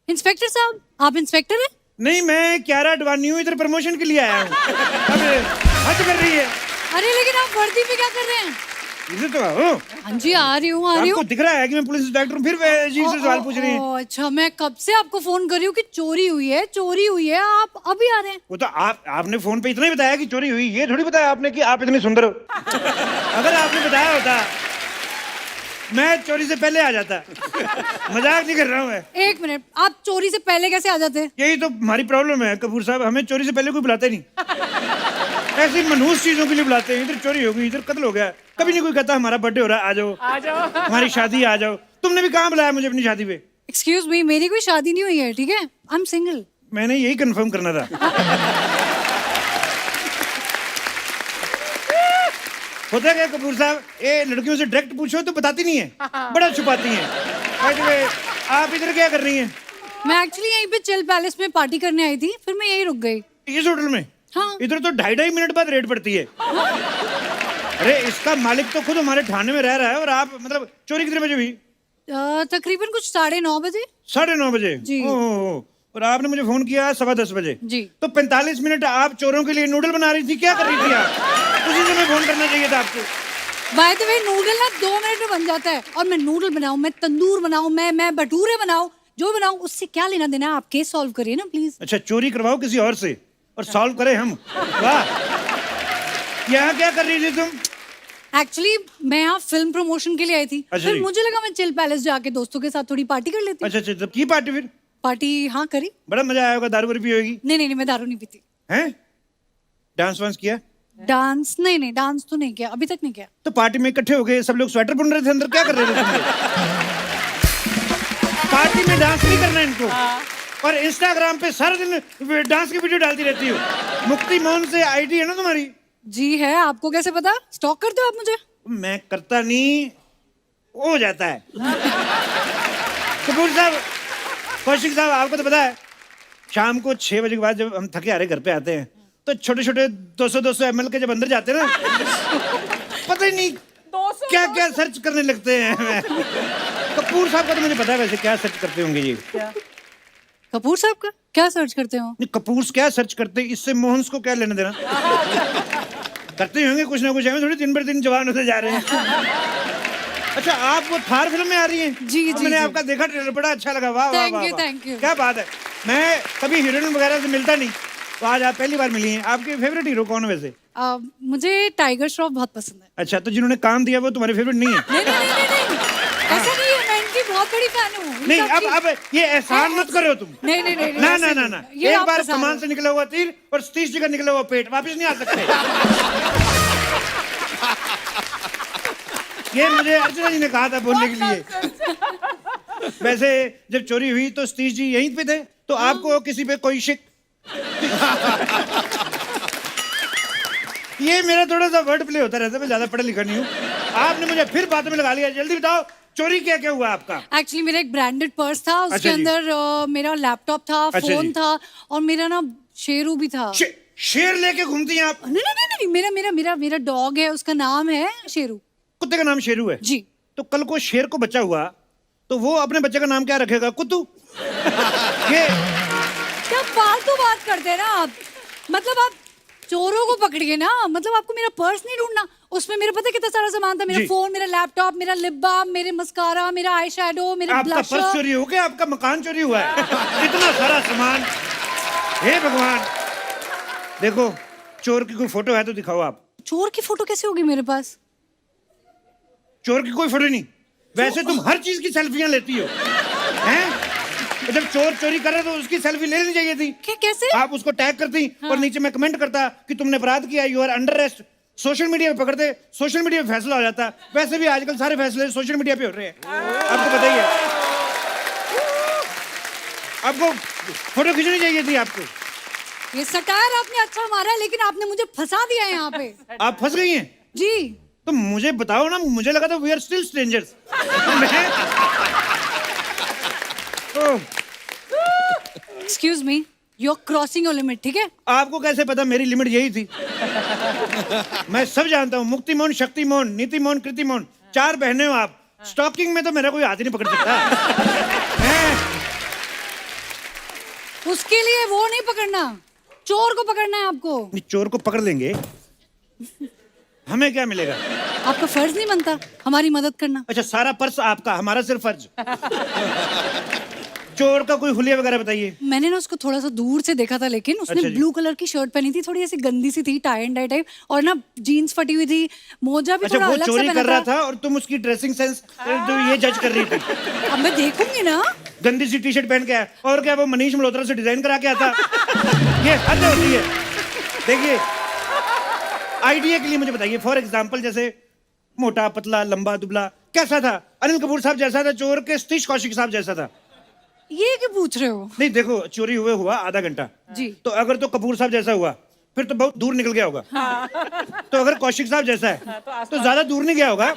C: इंस्पेक्टर साहब, आप इंस्पेक्टर हैं?
B: नहीं, मैं क्यारा अडवाणी हूँ, इधर प्रमोशन के लिए आया हूँ। अब हद कर रही है।
C: अरे लेकिन आप वर्दी में क्या कर रहे हैं?
B: इधर तो आओ।
C: हाँ जी, आ रही हूँ, आ रही
B: आपको
C: हूँ।
B: दिख रहा है कि मैं पुलिस इंस्पेक्टर हूँ, फिर जी से सवाल पूछ रही हैं।
C: अच्छा, मैं कब से आपको फोन कर रही हूँ कि चोरी हुई है, चोरी हुई है, आप अभी आ रहे हैं?
B: वो तो आपने फोन पे इतना ही बताया कि चोरी हुई, ये थोड़ी बताया आपने कि आप इतनी सुंदर हो। अगर आपने बताया होता, मैं चोरी से पहले आ जाता। मजाक नहीं कर रहा हूँ मैं।
C: एक मिनट, आप चोरी से पहले कैसे आ जाते?
B: यही तो हमारी प्रॉब्लम है कपूर साहब, हमें चोरी से पहले कोई बुलाते नहीं। ऐसी मनहूस चीजों के लिए बुलाते हैं। इधर चोरी हो गई, इधर कत्ल हो गया, कभी नहीं कोई कहता हमारा बर्थडे हो रहा है, आ जाओ,
G: आ जाओ।
B: हमारी शादी आ जाओ। तुमने भी कहाँ बुलाया मुझे अपनी शादी पे?
C: एक्सक्यूज मी, मेरी कोई शादी नहीं हुई है, ठीक है? I am single.
B: मैंने यही कंफर्म करना था। होता क्या कपूर साहब, ये लड़कियों से डायरेक्ट पूछो तो बताती नहीं है, बड़ा छुपाती हैं। By the way, आप इधर क्या कर रही हैं?
C: मैं एक्चुअली यहीं पे चिल पैलेस में पार्टी करने आई थी, फिर मैं यहीं रुक गई।
B: इस होटल में?
C: हाँ।
B: इधर तो 2.5 मिनट बाद रेड पड़ती है। अरे इसका मालिक तो खुद हमारे थाने में रह रहा है और आप मतलब चोरी कितने बजे हुई?
C: तकरीबन कुछ 9:30 बजे।
B: 9:30 बजे?
C: जी।
B: ओह, और आपने मुझे फोन किया 10:15 बजे।
C: जी।
B: तो 45 मिनट आप चोरों के लिए नूडल बना रही थी, क्या कर रही थी आप? उसी समय फोन करना चाहिए था आपको।
C: बाय द वे नूडल ना 2 मिनट में बन जाता है, और मैं नूडल बनाऊं, मैं तंदूर बनाऊं, मैं भटूरे बनाऊं, जो बनाऊं, उससे क्या लेना देना है? आप केस सॉल्व करिए ना प्लीज।
B: अच्छा, चोरी करवाओ किसी और से और सॉल्व करें हम। वाह, यहाँ क्या कर रही थी तुम?
C: एक्चुअली मैं यहाँ फिल्म प्रमोशन के लिए आई थी,
B: अच्छा
C: फिर
B: जी।
C: मुझे लगा मैं चिल पैलेस जाके दोस्तों के साथ थोड़ी पार्टी कर लेती हूँ।
B: अच्छा, तब की पार्टी फिर?
C: पार्टी हाँ करी।
B: बड़ा मजा आया होगा, दारू वारू पी होगी?
C: नहीं, मैं दारू नहीं पीती।
B: हैं? डांस वांस किया?
C: डांस नहीं, डांस तो नहीं किया, अभी तक नहीं किया।
B: तो पार्टी में इकट्ठे हो गए, सब लोग स्वेटर बुन रहे थे अंदर, क्या कर रहे थे तुम लोग? पार्टी में डांस नहीं करना इनको। और इंस्टाग्राम पे सारा दिन डांस की वीडियो डालती रहती हो। मुक्ति मोहन से आईडी है ना तुम्हारी?
C: जी है, आपको कैसे पता? स्टॉक करते हो आप मुझे?
B: मैं करता नहीं, हो जाता है। कपूर साहब, कौशिक साहब, आपको तो पता है शाम को 6 बजे के बाद जब हम थके हारे घर पे आते हैं तो छोटे छोटे 200 ml के जब अंदर जाते हैं ना, पता ही नहीं क्या क्या सर्च करने लगते हैं। कपूर साहब का तो मुझे पता है वैसे क्या सर्च करते होंगे ये।
C: कपूर साहब का क्या सर्च करते हो?
B: नहीं, कपूर क्या सर्च करते हैं, इससे मोहन्स को क्या लेना देना? करते ही होंगे कुछ ना कुछ, हमें थोड़ी दिन बर दिन जवान होते जा रहे हैं। अच्छा, आप वो थार फिल्म में आ रही हैं?
C: जी,
B: मैंने आपका देखा ट्रेलर, बड़ा अच्छा लगा। वाह वाह वाह,
C: थैंक यू।
B: क्या बात है। मैं कभी हीरोइन वगैरह से मिलता नहीं, तो आज आप पहली बार मिली हैं। आपके फेवरेट हीरो कौन है वैसे?
C: मुझे टाइगर श्रॉफ बहुत पसंद है।
B: अच्छा, तो जिन्होंने काम दिया वो तुम्हारे फेवरेट नहीं है?
C: नहीं, ऐसा नहीं है, मैं इनकी बहुत बड़ी फैन हूँ।
B: नहीं, अब ये एहसान मत करो तुम।
C: नहीं,
B: ना
C: ऐसे
B: ना
C: नहीं।
B: ना ना,
C: ये
B: एक
C: आप
B: बार
C: फंसा रहे
B: कमान
C: हो।
B: से निकला हुआ तीर और सतीश जी का निकला हुआ पेट वापस नहीं आ सकते। ये मुझे अर्चना जी ने कहा था बोलने के लिए। वैसे जब चोरी हुई तो सतीश जी यहीं पे थे, तो आपको किसी पे कोई शिक? ये मेरा थोड़ा सा वर्ड प्ले होता रहता है, मैं ज्यादा पढ़ा लिखा नहीं हूँ। आपने मुझे फिर बातों में लगा लिया। जल्दी बताओ, चोरी क्या क्या हुआ आपका?
C: एक्चुअली मेरा एक ब्रांडेड पर्स था, उसके
B: अच्छा जी।
C: अंदर मेरा लैपटॉप था,
B: अच्छा
C: फोन
B: जी।
C: था, और मेरा ना शेरू भी था।
B: शेर लेके घूमती हैं आप?
C: नहीं, मेरा डॉग है, उसका नाम है शेरू।
B: कुत्ते का नाम शेरू है?
C: जी।
B: तो कल को शेर को बच्चा हुआ तो वो अपने बच्चे का नाम क्या रखेगा? कुत्तू? ये
C: क्या फालतू बात करते हैं ना आप। मतलब आप चोरों को पकड़िए ना, मतलब आपको मेरा पर्स नहीं ढूंढना। उसमें मेरा पता है कितना सारा सामान था, मेरा
B: जी।
C: फोन, मेरा लैपटॉप, मेरा लिप बाम, मेरे मस्कारा, मेरा आई शैडो, मेरा
B: आपका पर्स
C: ब्लशर।
B: चोरी हो गया, आपका मकान चोरी हुआ है। इतना सारा सामान, हे भगवान। देखो, चोर की कोई फोटो है तो दिखाओ आप।
C: चोर की फोटो कैसे होगी मेरे पास?
B: चोर की कोई फोटो नहीं। वैसे तुम हर चीज की सेल्फियां लेती हो, हैं? तो जब चोर चोरी कर रहा तो उसकी सेल्फी ले लेनी चाहिए थी।
C: कैसे?
B: आप उसको टैग करती और नीचे मैं कमेंट करता कि तुमने अपराध किया, you are under arrest. Social media पे पकड़ते, सोशल मीडिया पे फैसला हो जाता। वैसे भी आजकल सारे फैसले सोशल मीडिया पे हो रहे हैं, आपको पता ही है। आपको फोटो खींचनी चाहिए थी आपको।
C: ये सटायर आपने अच्छा मारा है, लेकिन आपने मुझे फंसा दिया है यहाँ पे।
B: आप फंस गई हैं?
C: जी।
B: तो मुझे बताओ ना, मुझे लगा था we are still strangers.
C: Excuse me, you are crossing your limit, ठीक है?
B: आपको कैसे पता मेरी लिमिट यही थी? मैं सब जानता हूँ। मुक्ति मोहन, शक्ति मोहन, नीति मोहन, कृति मोहन, 4 बहनें हो आप। स्टॉकिंग में तो मेरा कोई हाथ ही नहीं पकड़ सकता।
C: उसके लिए वो नहीं पकड़ना, चोर को पकड़ना है आपको।
B: चोर को पकड़ लेंगे, हमें क्या मिलेगा?
C: आपका फर्ज नहीं बनता हमारी मदद करना?
B: अच्छा, सारा पर्स आपका, हमारा सिर्फ फर्ज। चोर का कोई हुलिया वगैरह बताइए।
C: मैंने ना उसको थोड़ा सा दूर से देखा था, लेकिन उसने
B: अच्छा जी।
C: ब्लू कलर की शर्ट पहनी थी, थोड़ी ऐसी गंदी सी थी, टाई एंड डाई टाइप, और ना जीन्स फटी हुई थी, मोजा भी
B: अच्छा,
C: थोड़ा
B: वो
C: अलग से
B: चोरी
C: पहना
B: कर रहा था और तुम उसकी ड्रेसिंग सेंस तो ये जज कर रही थी।
C: अब मैं देखूंगी ना।
B: गंदी सी टी शर्ट पहन के आया, और क्या वो मनीष मल्होत्रा से डिजाइन करा के आता? ये हद होती है। देखिए, आइडिया के लिए मुझे बताइए, फॉर एग्जाम्पल जैसे मोटा, पतला, लंबा, दुबला, कैसा था? अनिल कपूर साहब जैसा था चोर के? सतीश कौशिक साहब जैसा था?
C: ये क्यों पूछ रहे हो?
B: नहीं देखो, चोरी हुए हुआ आधा घंटा
C: जी।
B: तो अगर तो कपूर साहब जैसा हुआ फिर तो बहुत दूर निकल गया होगा। तो अगर कौशिक साहब जैसा है तो ज्यादा दूर नहीं गया होगा।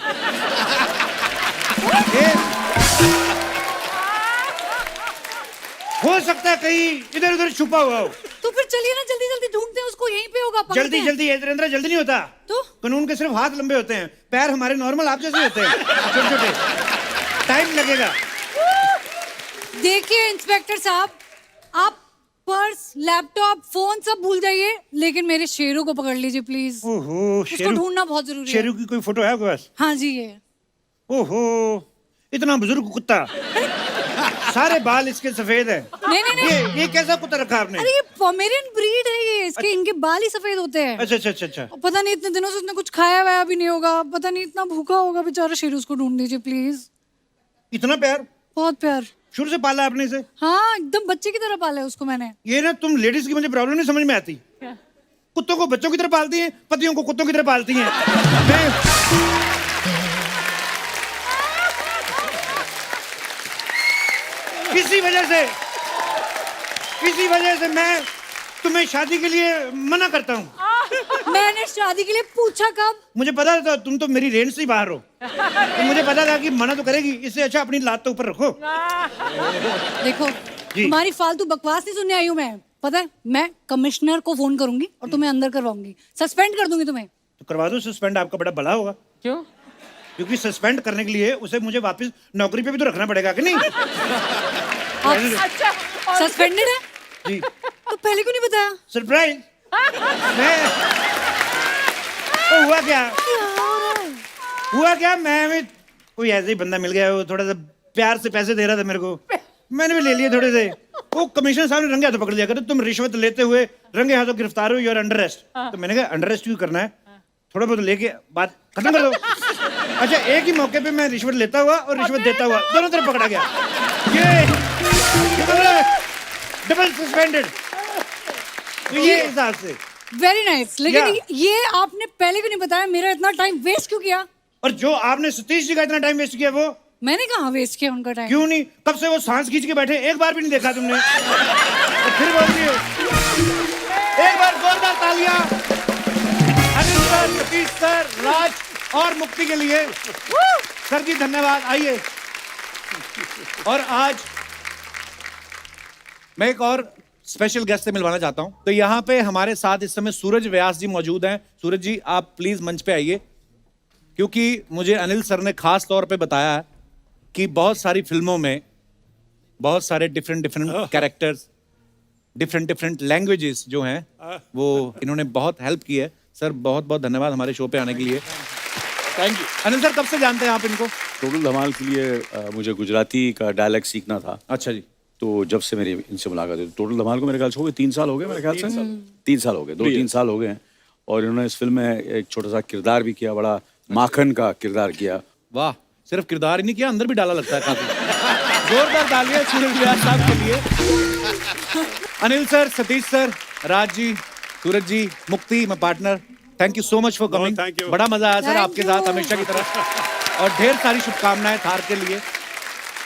B: हो सकता है कहीं इधर उधर छुपा हुआ हो।
C: तो फिर चलिए ना, जल्दी जल्दी ढूंढते हैं उसको, यहीं पे होगा। पकड़ते
B: जल्दी
C: हैं।
B: जल्दी वीरेंद्र, जल्दी नहीं होता।
C: तो
B: कानून के सिर्फ हाथ लंबे होते हैं, पैर हमारे नॉर्मल आप जैसे होते हैं, छोटे छोटे। टाइम लगेगा।
C: देखिए इंस्पेक्टर साहब, आप पर्स, लैपटॉप, फोन सब भूल जाइए, लेकिन मेरे शेरों को पकड़ लीजिए प्लीज।
B: ओहो,
C: उसको ढूंढना बहुत जरूरी है।
B: शेरू की कोई फोटो है आपके पास?
C: हाँ जी, ये
B: ओहो, इतना बुजुर्ग कुत्ता, सारे बाल इसके सफेद है।
C: नहीं नहीं नहीं,
B: ये कैसा कुत्ता रखा आपने?
C: अरे ये पोमेरियन ब्रीड है ये, इसके इनके बाल ही सफेद होते हैं।
B: अच्छा अच्छा अच्छा अच्छा।
C: और पता नहीं इतने दिनों से उसने कुछ खाया वाया भी नहीं होगा, पता नहीं इतना भूखा होगा बेचारा शेरू, उसको ढूंढ दीजिए प्लीज।
B: इतना प्यार?
C: बहुत प्यार।
B: शुरू से पाला आपने इसे?
C: हाँ, एकदम बच्चे की तरह पाला है उसको मैंने।
B: ये ना तुम लेडीज की मुझे प्रॉब्लम नहीं समझ में आती। कुत्तों को बच्चों की तरह पालती हैं, पतियों को कुत्तों की तरह पालती हैं। इसी वजह से मैं तुम्हें शादी के लिए मना करता हूँ।
C: मैंने शादी के लिए पूछा कब?
B: मुझे पता था तुम तो मेरी रेंज से ही बाहर हो, तो मुझे पता था कि मना तो करेगी, इससे अच्छा अपनी लात तो ऊपर रखो।
C: देखो, तुम्हारी फालतू बकवास नहीं सुनने आई हूँ मैं। पता है, मैं कमिश्नर को फोन करूंगी और तुम्हें अंदर करवाऊंगी, सस्पेंड कर दूंगी तुम्हें।
B: तो करवा दो सस्पेंड, आपका बड़ा भला होगा।
G: क्यों?
B: क्योंकि सस्पेंड करने के लिए उसे मुझे वापस नौकरी पे भी तो रखना पड़ेगा कि नहीं?
G: अच्छा,
C: सस्पेंडेड है
B: जी।
C: तो पहले क्यों नहीं बताया?
B: सरप्राइज। मैं तो हुआ क्या मैं भी कोई ऐसे ही बंदा मिल गया, वो थोड़ा सा प्यार से पैसे दे रहा था मेरे को, मैंने भी ले लिए थोड़े से। वो कमिश्नर साहब ने रंगे हाथों पकड़ लिया, कहते तुम रिश्वत लेते हुए रंगे हाथों गिरफ्तार हो, यू आर अंडर अरेस्ट। तो मैंने कहा अंडर अरेस्ट क्यों करना है, थोड़ा बहुत लेके बात खत्म कर दो। अच्छा, एक ही मौके पे मैं रिश्वत लेता हुआ और रिश्वत देता हुआ दोनों तरफ पकड़ा गया। ये डबल सस्पेंडेड। तो ये हिसाब से
C: वेरी नाइस। लेकिन ये आपने पहले क्यों नहीं बताया? मेरा इतना टाइम वेस्ट क्यों किया?
B: और जो आपने सतीश जी का इतना टाइम वेस्ट किया वो
C: मैंने कहाँ वेस्ट किया उनका टाइम?
B: क्यों नहीं? कब से वो सांस खींच के बैठे, एक बार भी नहीं देखा तुमने। तो फिर बोल रही हो। एक बार जोरदार तालियां अनिल सर, सतीश सर, राज और मुक्ति के लिए। सर जी धन्यवाद। आइए। और आज मैं एक और स्पेशल गेस्ट से मिलवाना चाहता हूं। तो यहाँ पे हमारे साथ इस समय सूरज व्यास जी मौजूद हैं। सूरज जी, आप प्लीज मंच पे आइए, क्योंकि मुझे अनिल सर ने खास तौर पे बताया है कि बहुत सारी फिल्मों में बहुत सारे डिफरेंट कैरेक्टर्स, डिफरेंट लैंग्वेजेस जो हैं वो इन्होंने बहुत हेल्प की है। सर बहुत बहुत धन्यवाद हमारे शो पे आने के लिए।
D: Thank you.
B: अनिल सर, कब से जानते हैं आप इनको?
D: टोटल धमाल के लिए मुझे गुजराती का डायलेक्ट सीखना था।
B: अच्छा जी।
D: तो जब से मेरी इनसे मुलाकात हुई, टोटल धमाल को मेरे ख्याल से हो गए 3 साल हो गए, मेरे ख्याल से 3 साल हो गए, 2-3 साल हो गए हैं। और इन्होंने इस फिल्म में एक छोटा सा किरदार भी किया, बड़ा माखन का किरदार किया।
B: वाह, सिर्फ किरदार ही नहीं किया, अंदर भी डाला लगता है काफी। जोरदार तालियां सूरज व्यास साहब के लिए। अनिल सर, सतीश सर, राज जी, सूरज जी, मुक्ति, मैं partner, thank you so much for coming.
E: thank you.
B: बड़ा मजा आया सर
C: Thank
B: आपके
C: you.
B: साथ हमेशा की तरह, और ढेर सारी शुभकामनाएं थार के लिए।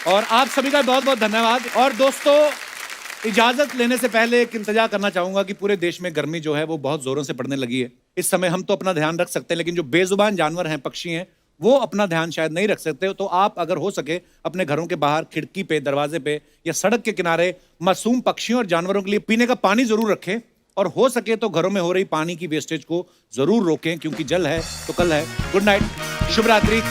B: और आप सभी का बहुत बहुत धन्यवाद। और दोस्तों, इजाजत लेने से पहले एक इंतजार करना चाहूंगा कि पूरे देश में गर्मी जो है वो बहुत जोरों से पड़ने लगी है। इस समय हम तो अपना ध्यान रख सकते हैं, लेकिन जो बेजुबान जानवर हैं, पक्षी हैं, वो अपना ध्यान शायद नहीं रख सकते। तो आप अगर हो सके अपने घरों के बाहर, खिड़की पे, दरवाजे पे या सड़क के किनारे मासूम पक्षियों और जानवरों के लिए पीने का पानी जरूर रखें। और हो सके तो घरों में हो रही पानी की वेस्टेज को जरूर रोकें, क्योंकि जल है तो कल है। गुड नाइट, शुभ रात्रि।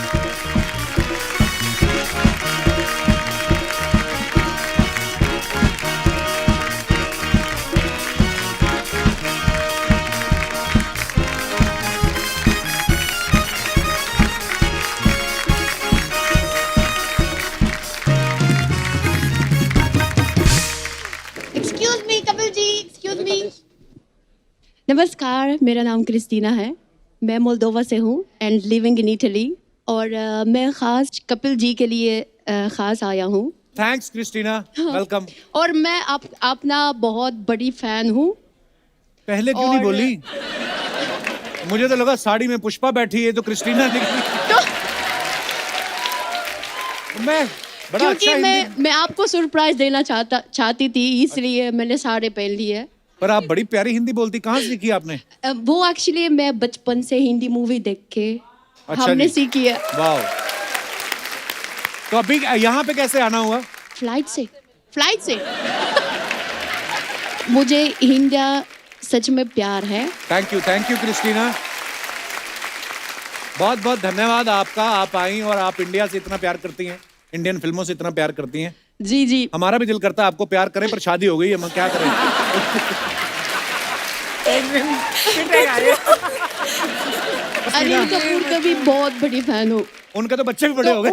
K: Excuse me Kapil ji, excuse me. नमस्कार, मेरा नाम क्रिस्टीना है, मैं मोल्दोवा से हूँ एंड लिविंग इन इटली। और मैं ख़ास कपिल जी के लिए ख़ास आया हूँ।
B: Thanks Christina, welcome.
K: और मैं अपना बहुत बड़ी फ़ैन हूँ।
B: पहले क्यों नहीं बोली? मुझे तो लगा साड़ी में पुष्पा बैठी है तो क्रिस्टीना निकली। बड़ा
K: क्योंकि
B: अच्छा
K: मैं आपको सरप्राइज देना चाहती थी, इसलिए मैंने साड़े पहन ली है।
B: पर आप बड़ी प्यारी हिंदी बोलती, कहाँ से सीखी आपने?
K: वो एक्चुअली मैं बचपन से हिंदी मूवी देख के
B: अच्छा
K: हमने
B: जी।
K: सीखी है।
B: वाह। तो अभी यहाँ पे कैसे आना हुआ?
K: फ्लाइट से मुझे इंडिया सच में प्यार है।
B: थैंक यू क्रिस्टीना, बहुत बहुत धन्यवाद आपका। आप आई और आप इंडिया से इतना प्यार करती हैं, इंडियन फिल्मों से इतना प्यार करती हैं।
K: जी जी,
B: हमारा भी दिल करता है आपको प्यार करें, पर शादी हो गई है, हम क्या करें?
G: एक दिन पिटेगा ये।
K: अनिल कपूर का भी बहुत बड़ी फैन हूँ।
B: उनके तो बच्चे भी बड़े हो गए।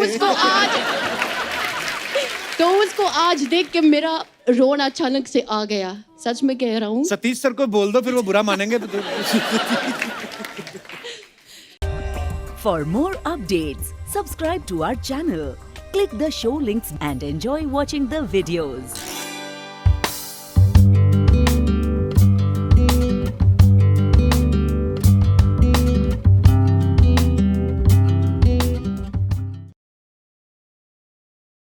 K: उसको आज देख के मेरा रोना अचानक से आ गया, सच में कह रहा हूँ।
B: सतीश सर को बोल दो, फिर वो बुरा मानेंगे।
L: For more updates, subscribe to our channel, click the show links and enjoy watching the videos.